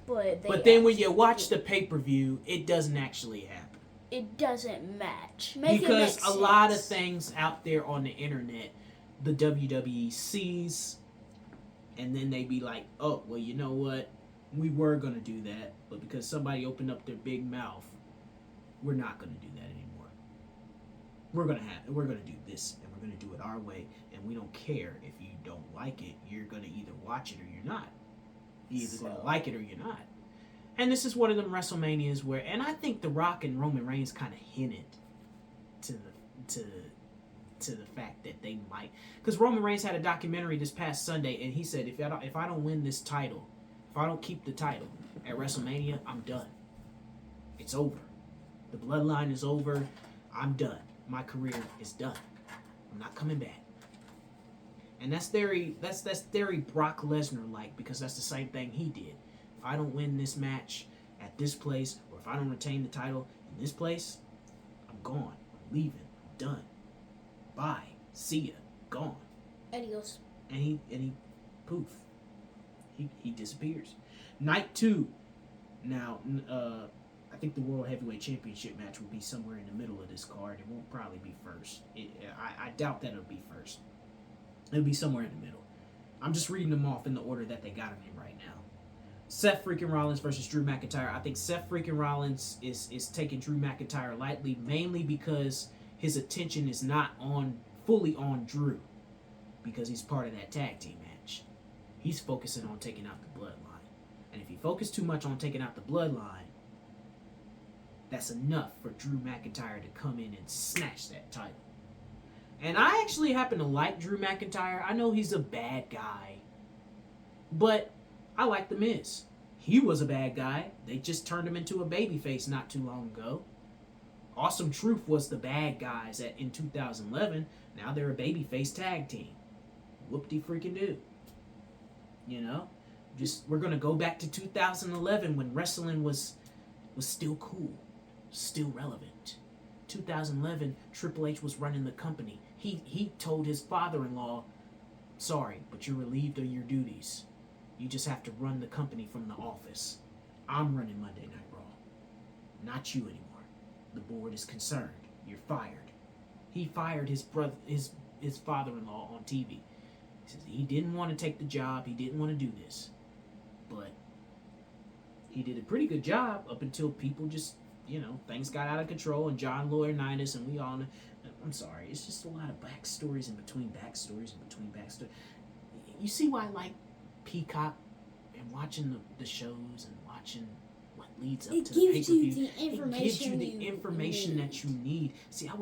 A: But then when you watch the pay-per-view, it doesn't actually happen.
B: It doesn't match.
A: Because a lot of things out there on the internet, the WWE sees, and then they be like, oh, well, you know what? We were going to do that, but because somebody opened up their big mouth, we're not going to do that anymore. We're going to do this, and we're going to do it our way, and we don't care if you don't like it. You're going to either watch it or you're not. You're either going to like it or you're not. And this is one of them WrestleManias where, and I think The Rock and Roman Reigns kind of hinted to the fact that they might, because Roman Reigns had a documentary this past Sunday, and he said, if I don't win this title, if I don't keep the title at WrestleMania, I'm done. It's over. The bloodline is over. I'm done. My career is done. I'm not coming back. And that's very Brock Lesnar like, because that's the same thing he did. If I don't win this match at this place, or if I don't retain the title in this place, I'm gone. I'm leaving. I'm done. Bye. See ya. Gone.
B: Adios.
A: And he poof. He disappears. Night 2. Now, I think the World Heavyweight Championship match will be somewhere in the middle of this card. It won't probably be first. I doubt that it'll be first. It'll be somewhere in the middle. I'm just reading them off in the order that they got them in right now. Seth freaking Rollins versus Drew McIntyre. I think Seth freaking Rollins is taking Drew McIntyre lightly, mainly because his attention is not fully on Drew, because he's part of that tag team match. He's focusing on taking out the bloodline. And if he focuses too much on taking out the bloodline, that's enough for Drew McIntyre to come in and snatch that title. And I actually happen to like Drew McIntyre. I know he's a bad guy, but I like The Miz. He was a bad guy. They just turned him into a babyface not too long ago. Awesome Truth was the bad guys in 2011. Now they're a babyface tag team. Whoop-de-freaking-do. You know? We're going to go back to 2011 when wrestling was still cool. Still relevant. 2011, Triple H was running the company. He told his father-in-law, sorry, but you're relieved of your duties. You just have to run the company from the office. I'm running Monday Night Raw. Not you anymore. The board is concerned. You're fired. He fired his father-in-law on TV. He says he didn't want to take the job. He didn't want to do this. But he did a pretty good job up until people just, things got out of control, and John Laurinaitis, and we all know. I'm sorry, it's just a lot of backstories in between backstories in between backstories. You see why I like Peacock and watching the shows and watching what leads up to the pay-per-view. It gives you the information that you need. See, I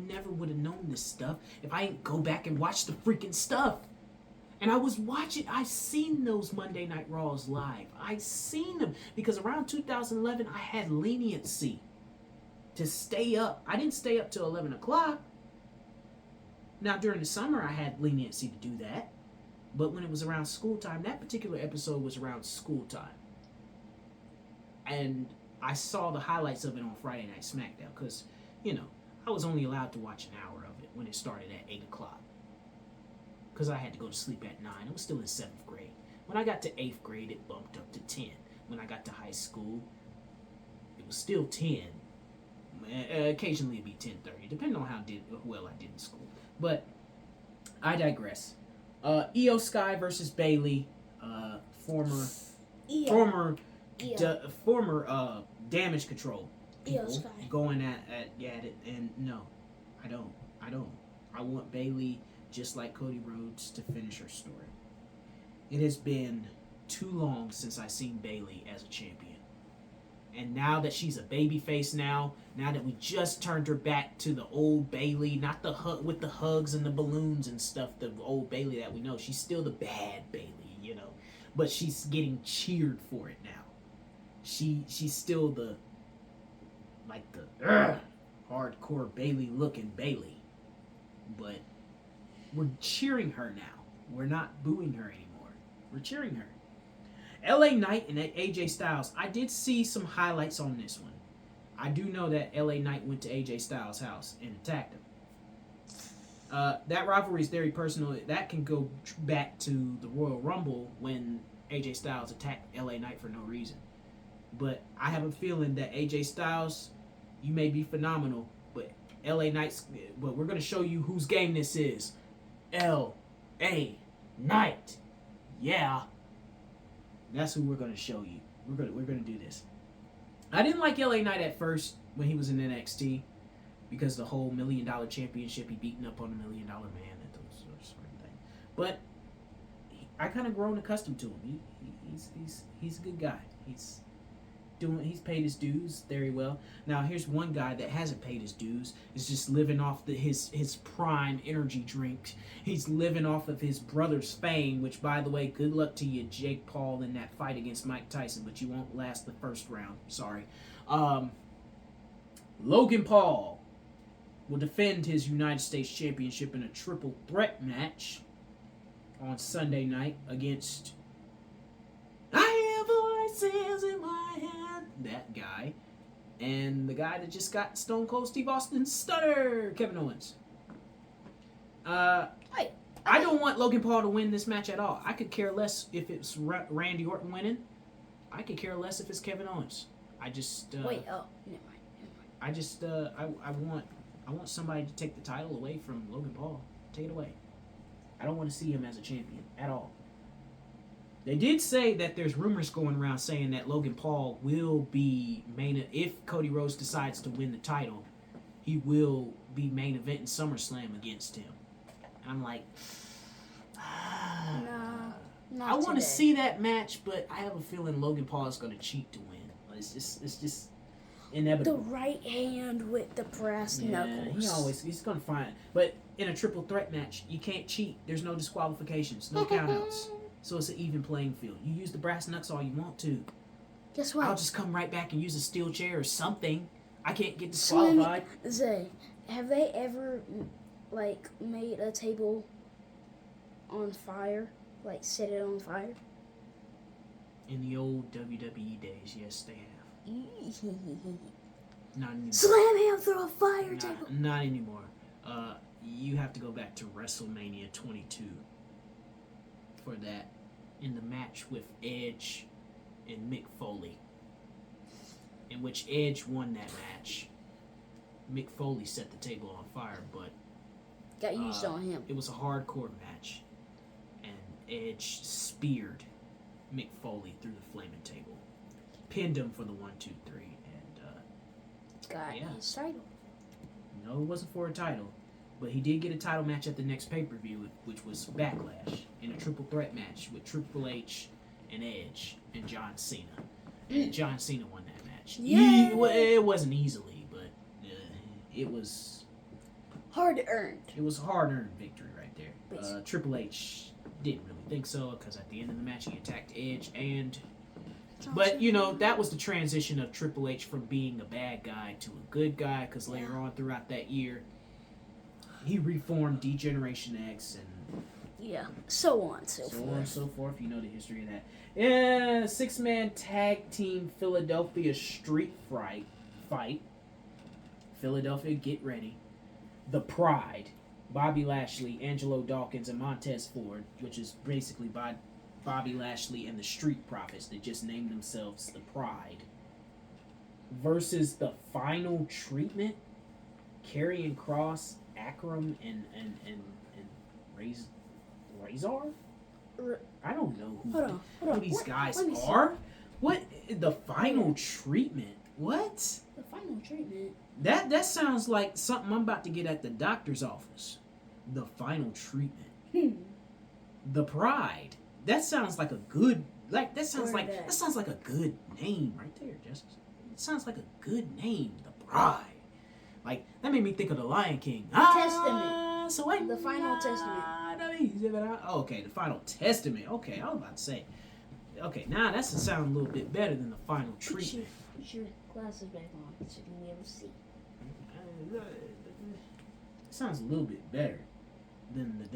A: never would have known this stuff if I didn't go back and watch the freaking stuff. And I seen those Monday Night Raws live. I seen them because around 2011 I had leniency to stay up. I didn't stay up till 11 o'clock. Now during the summer I had leniency to do that. But when it was around school time, that particular episode was around school time. And I saw the highlights of it on Friday Night SmackDown because, I was only allowed to watch an hour of it when it started at 8 o'clock. Because I had to go to sleep at 9. I was still in 7th grade. When I got to 8th grade, it bumped up to 10. When I got to high school, it was still 10. Occasionally it'd be 10:30, depending on how well I did in school. But I digress. Io Sky versus Bayley, former Damage Control people going at it, and no, I don't. I want Bayley, just like Cody Rhodes, to finish her story. It has been too long since I seen Bayley as a champion, And now that she's a baby face now that we just turned her back to the old Bailey, not the with the hugs and the balloons and stuff, the old Bailey that we know, she's still the bad Bailey, you know. But she's getting cheered for it now. She's still the hardcore Bailey looking Bailey. But we're cheering her now. We're not booing her anymore. We're cheering her. LA Knight and AJ Styles. I did see some highlights on this one. I do know that LA Knight went to AJ Styles' house and attacked him. That rivalry is very personal. That can go back to the Royal Rumble when AJ Styles attacked LA Knight for no reason. But I have a feeling that AJ Styles, you may be phenomenal, but LA Knight's. But we're gonna show you whose game this is. LA Knight. Yeah. That's who we're gonna show you. We're gonna do this. I didn't like LA Knight at first when he was in NXT because the whole $1 Million Championship, he beating up on the $1 Million Man and those sort of thing. But I kind of grown accustomed to him. He's a good guy. He's paid his dues very well. Now here's one guy that hasn't paid his dues. Is just living off his prime energy drink. He's living off of his brother's fame, which, by the way, good luck to you, Jake Paul, in that fight against Mike Tyson, but you won't last the first round. Sorry. Logan Paul will defend his United States Championship in a triple threat match on Sunday night against I Hear Voices in My Head, that guy, and the guy that just got Stone Cold Steve Austin's stunner, Kevin Owens. I don't want Logan Paul to win this match at all. I could care less if it's Randy Orton winning. I could care less if it's Kevin Owens. I just
B: never mind.
A: I just I want somebody to take the title away from Logan Paul. Take it away. I don't want to see him as a champion at all. They did say that there's rumors going around saying that Logan Paul will be if Cody Rhodes decides to win the title, he will be main event in SummerSlam against him. And I'm like,
B: no,
A: I want to see that match, but I have a feeling Logan Paul is going to cheat to win. It's just inevitable.
B: The right hand with the brass knuckles.
A: He's going to find it. But in a triple threat match, you can't cheat. There's no disqualifications, no countouts. So it's an even playing field. You use the brass knucks all you want to.
B: Guess what?
A: I'll just come right back and use a steel chair or something. I can't get disqualified.
B: Zay, have they ever, made a table on fire? Set it on fire?
A: In the old WWE days, yes, they have. Not anymore.
B: Slam him through a fire table.
A: Not anymore. You have to go back to WrestleMania 22 for that. In the match with Edge and Mick Foley, in which Edge won that match. Mick Foley set the table on fire, but
B: got used on him.
A: It was a hardcore match, and Edge speared Mick Foley through the flaming table, pinned him for the 1, 2, 3, and
B: got his title.
A: No, it wasn't for a title. But he did get a title match at the next pay-per-view, which was Backlash, in a triple threat match with Triple H and Edge and John Cena. And John Cena won that match.
B: Yeah.
A: It wasn't easily, but it was
B: hard-earned.
A: It was a hard-earned victory right there. Triple H didn't really think so, because at the end of the match he attacked Edge and... But, that was the transition of Triple H from being a bad guy to a good guy, because later on throughout that year... He reformed D-Generation X and
B: so on, so
A: forth. You know the history of that. Yeah, 6-man tag team Philadelphia street fight. Philadelphia, get ready. The Pride, Bobby Lashley, Angelo Dawkins, and Montez Ford, which is basically Bobby Lashley and the Street Profits that just named themselves the Pride, versus the Final Treatment, Karrion Kross, Akram and Razor? I don't know who these guys are. What the Final Treatment? What?
B: The Final Treatment.
A: That sounds like something I'm about to get at the doctor's office. The Final Treatment. The Pride. That sounds like a good that sounds like a good name right there, Justice. It sounds like a good name, the Bride. Like, that made me think of the Lion King.
B: Testament.
A: So wait.
B: The Final Testament.
A: Oh, okay, the Final Testament. Okay, I was about to say. Okay, now that's to sound a little bit better than the Final Treatment.
B: Put your glasses back on so you can be able to see.
A: Sounds a little bit better than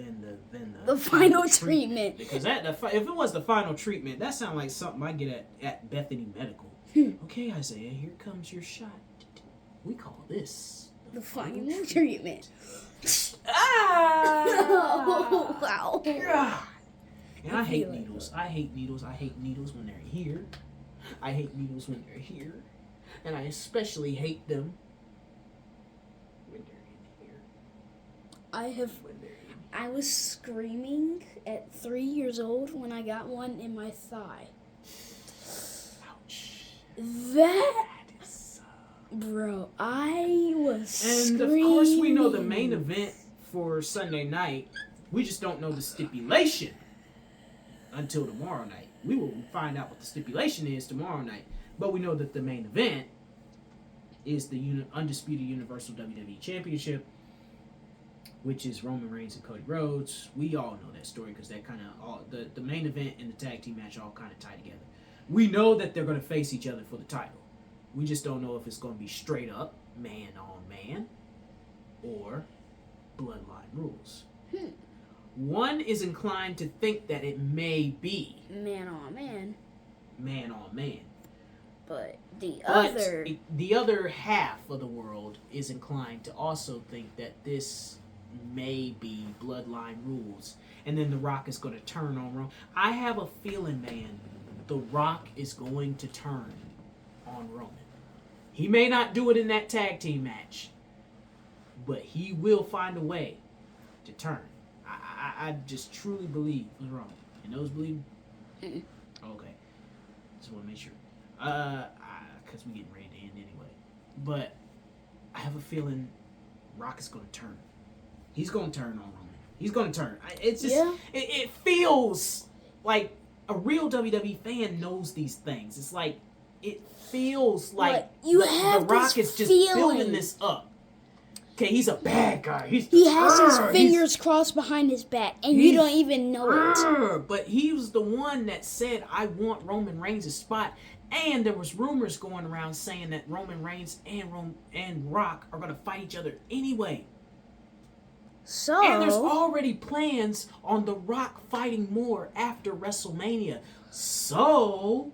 B: The Final Treatment.
A: Because if it was the Final Treatment, that sounds like something I get at Bethany Medical. Okay, Isaiah, here comes your shot. We call this
B: the Final Treatment.
A: Ah!
B: Wow.
A: God. And I hate needles. I hate needles. I hate needles when they're here. I hate needles when they're here. And I especially hate them when they're in here.
B: I was screaming at 3 years old when I got one in my thigh.
A: Ouch.
B: That is bro, I was
A: And
B: screaming.
A: of course we know the main event for Sunday night. We just don't know the stipulation until tomorrow night. We will find out what the stipulation is tomorrow night. But we know that the main event is the undisputed Universal WWE Championship, which is Roman Reigns and Cody Rhodes. We all know that story because that kind of all the main event and the tag team match all kind of tie together. We know that they're going to face each other for the title. We just don't know if it's going to be straight up man on man or bloodline rules. One is inclined to think that it may be
B: man on man.
A: Man on man.
B: But the
A: other half of the world is inclined to also think that this may be bloodline rules. And then The Rock is going to turn on Roman. I have a feeling, man, The Rock is going to turn on Roman. He may not do it in that tag team match, but he will find a way to turn. I just truly believe. What's wrong? Your nose bleeding?
B: Mm-mm.
A: Okay. Just want to make sure. Because we're getting ready to end anyway. But I have a feeling Rock is going to turn. He's going to turn on Roman. He's going to turn. It's just, it feels like a real WWE fan knows these things. It's like, it feels like the Rock is just building this up. Okay, he's a bad guy.
B: He has his fingers crossed behind his back, and you don't even know it.
A: But he was the one that said, I want Roman Reigns' spot. And there was rumors going around saying that Roman Reigns and Rock are going to fight each other anyway. And there's already plans on The Rock fighting more after WrestleMania. So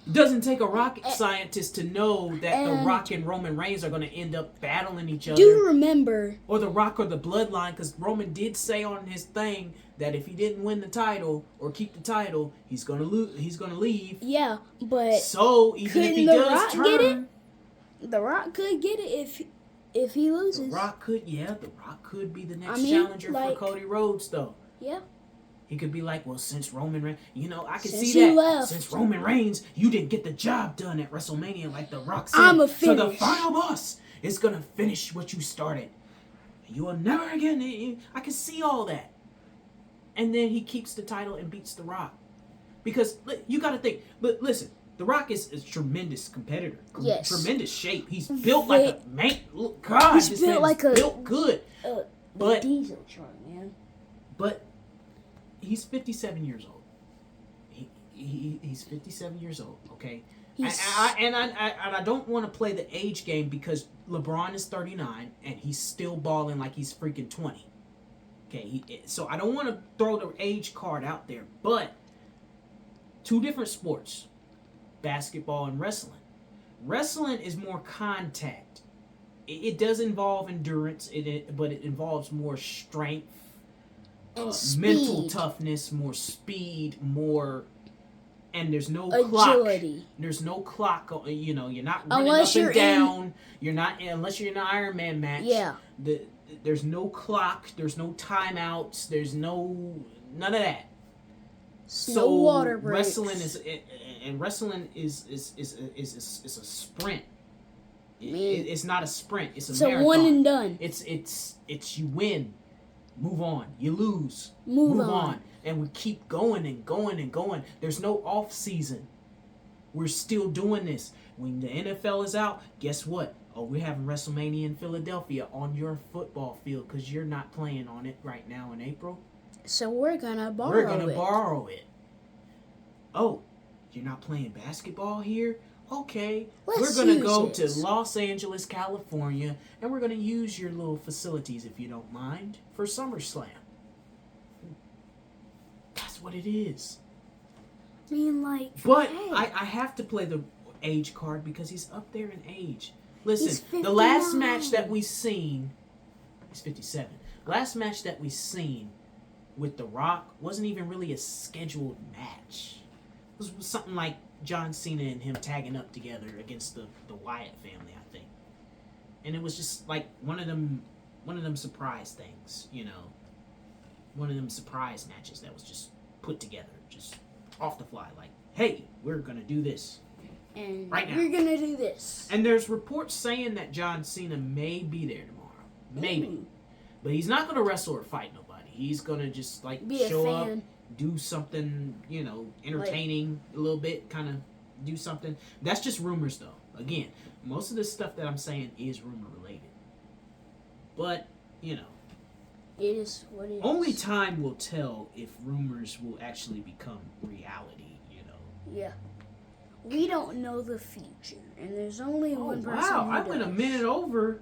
A: it doesn't take a rocket scientist to know that The Rock and Roman Reigns are going to end up battling each other.
B: Do you remember?
A: Or The Rock or the Bloodline, because Roman did say on his thing that if he didn't win the title or keep the title, he's going to he's going to leave.
B: Yeah, but
A: so even if he does turn,
B: get it? The Rock could get it if he loses.
A: The Rock could be the next challenger for Cody Rhodes, though.
B: Yeah.
A: He could be like, well, since Roman Reigns, I can
B: Since
A: see that.
B: Left.
A: Since Roman Reigns, you didn't get the job done at WrestleMania like The Rock said.
B: I'm a
A: so
B: finish.
A: the final boss is going to finish what you started. You will never again. I can see all that. And then he keeps the title and beats The Rock. Because you got to think, but listen, The Rock is a tremendous competitor.
B: Yes.
A: Tremendous shape. He's built like a man. God,
B: he's
A: this
B: built
A: man's built good.
B: But diesel truck, man.
A: But he's 57 years old. He's 57 years old, okay? I don't want to play the age game because LeBron is 39 and he's still balling like he's freaking 20. Okay, so I don't want to throw the age card out there, but two different sports, basketball and wrestling. Wrestling is more contact. It does involve endurance, but it involves more strength,
B: and
A: mental toughness, more speed, more, and there's no
B: agility.
A: Clock. There's no clock. You're not running up and down. You're not unless you're in an Iron Man match.
B: Yeah.
A: There's no clock. There's no timeouts. There's none of that.
B: No water breaks.
A: Wrestling is a sprint. It's not a sprint. It's a marathon.
B: It's a one and done.
A: It's you win, move on. You lose,
B: move on.
A: And we keep going and going and going. There's no off season. We're still doing this. When the NFL is out, guess what? Oh, we're having WrestleMania in Philadelphia on your football field because you're not playing on it right now in April.
B: So we're gonna borrow
A: We're going to
B: it.
A: borrow it. Oh, you're not playing basketball here? Okay.
B: Let's
A: we're going to
B: use
A: go
B: it.
A: to Los Angeles, California, and we're going to use your little facilities, if you don't mind, for SummerSlam. That's what it is.
B: I mean, like,
A: But
B: hey,
A: I have to play the age card because he's up there in age. Listen,
B: He's
A: the last
B: 59.
A: match that we seen, he's 57. Last match that we seen with The Rock wasn't even really a scheduled match. It was something like John Cena and him tagging up together against the Wyatt family, I think. And it was just like one of them surprise things, you know. One of them surprise matches that was just put together, just off the fly, like, hey, we're gonna do this.
B: and
A: right now.
B: we're gonna do this.
A: And there's reports saying that John Cena may be there tomorrow. Maybe.
B: Ooh.
A: But he's not gonna wrestle or fight nobody. He's gonna just like
B: Be a
A: show up,
B: fan.
A: do something, you know, entertaining a little bit, kind of do something. That's just rumors though. Again, most of this stuff that I'm saying is rumor related. But, you know,
B: It is what it is.
A: only time will tell if rumors will actually become reality, you know.
B: Yeah. We don't know the future, and there's only
A: Oh,
B: one person
A: wow.
B: who
A: I went a
B: does.
A: minute over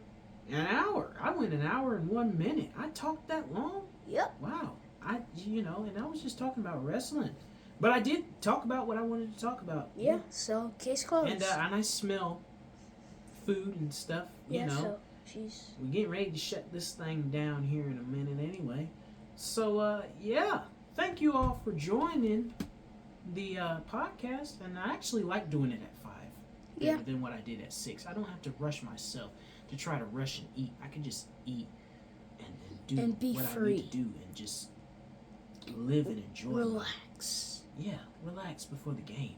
A: an hour. I went an hour and 1 minute. I talked that long?
B: Yep.
A: Wow. And I was just talking about wrestling. But I did talk about what I wanted to talk about.
B: Yeah. So case closed.
A: And I smell food and stuff, you
B: yeah.
A: know.
B: So she's.
A: We're getting ready to shut this thing down here in a minute anyway. So, yeah. Thank you all for joining the podcast. And I actually like doing it at 5
B: Yeah.
A: than what I did at 6. I don't have to rush myself to try to rush and eat. I can just eat and do
B: And be
A: what I
B: free.
A: need to do and just live and enjoy life.
B: Relax.
A: Yeah, relax before the game.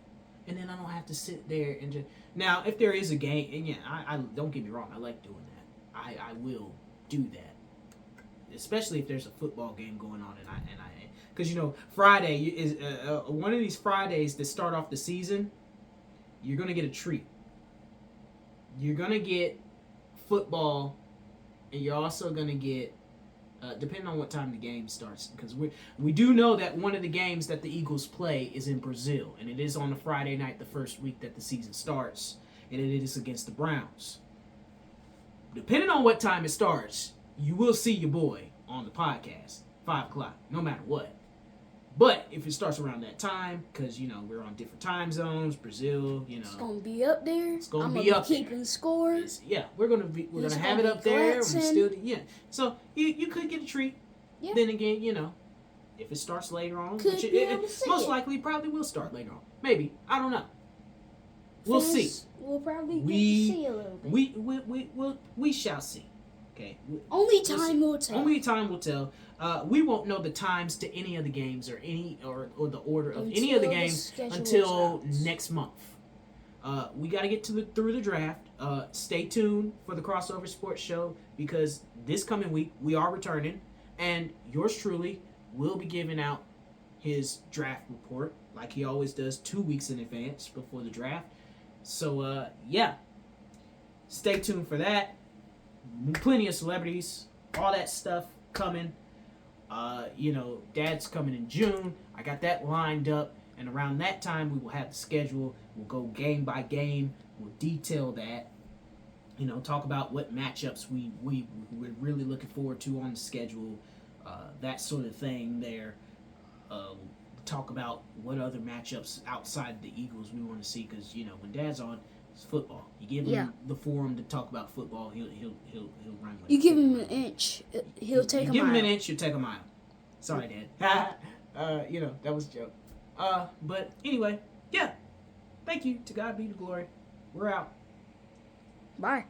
A: And then I don't have to sit there and just... Now, if there is a game, and yeah, I don't get me wrong, I like doing that. I will do that. Especially if there's a football game going on and I because, you know, Friday is one of these Fridays that start off the season, you're going to get a treat. You're going to get football, and you're also going to get depending on what time the game starts, because we do know that one of the games that the Eagles play is in Brazil, and it is on a Friday night the first week that the season starts, and it is against the Browns. Depending on what time it starts, you will see your boy on the podcast, 5 o'clock, no matter what. But if it starts around that time, because, you know, we're on different time zones, Brazil, you know.
B: It's gonna be up there.
A: It's gonna
B: I'm
A: be
B: gonna
A: up
B: keeping score.
A: Yeah, we're gonna
B: It's
A: have
B: gonna
A: it
B: be
A: up there. We
B: glancing.
A: still, yeah. So you could get a treat.
B: Yeah.
A: Then again, you know, if it starts later on,
B: Could
A: which
B: be able to see
A: most
B: it.
A: likely probably will start later on. Maybe, I don't know. We'll see.
B: Fans We'll probably get
A: We-
B: to see a little bit.
A: We shall see. Okay.
B: Only
A: we'll
B: time
A: see.
B: will tell.
A: Only time will tell. We won't know the times to any of the games or the order of any of the
B: Until the
A: games
B: schedule
A: until
B: is out.
A: next month. We got to get through the draft. Stay tuned for the Crossover Sports Show, because this coming week we are returning, and yours truly will be giving out his draft report like he always does 2 weeks in advance before the draft. So yeah, stay tuned for that. Plenty of celebrities, all that stuff coming. You know, Dad's coming in June. I got that lined up, and around that time we will have the schedule. We'll go game by game. We'll detail that. You know, talk about what matchups we're really looking forward to on the schedule, that sort of thing there. Talk about what other matchups outside the Eagles we want to see, because, you know, when Dad's on, it's football. You give him the forum to talk about football, he'll run with it.
B: You give him an inch, he'll take a mile.
A: Give him an inch, he'll take a mile. Sorry, Dad. You know, that was a joke. But anyway, yeah. Thank you. To God be the glory. We're out.
B: Bye.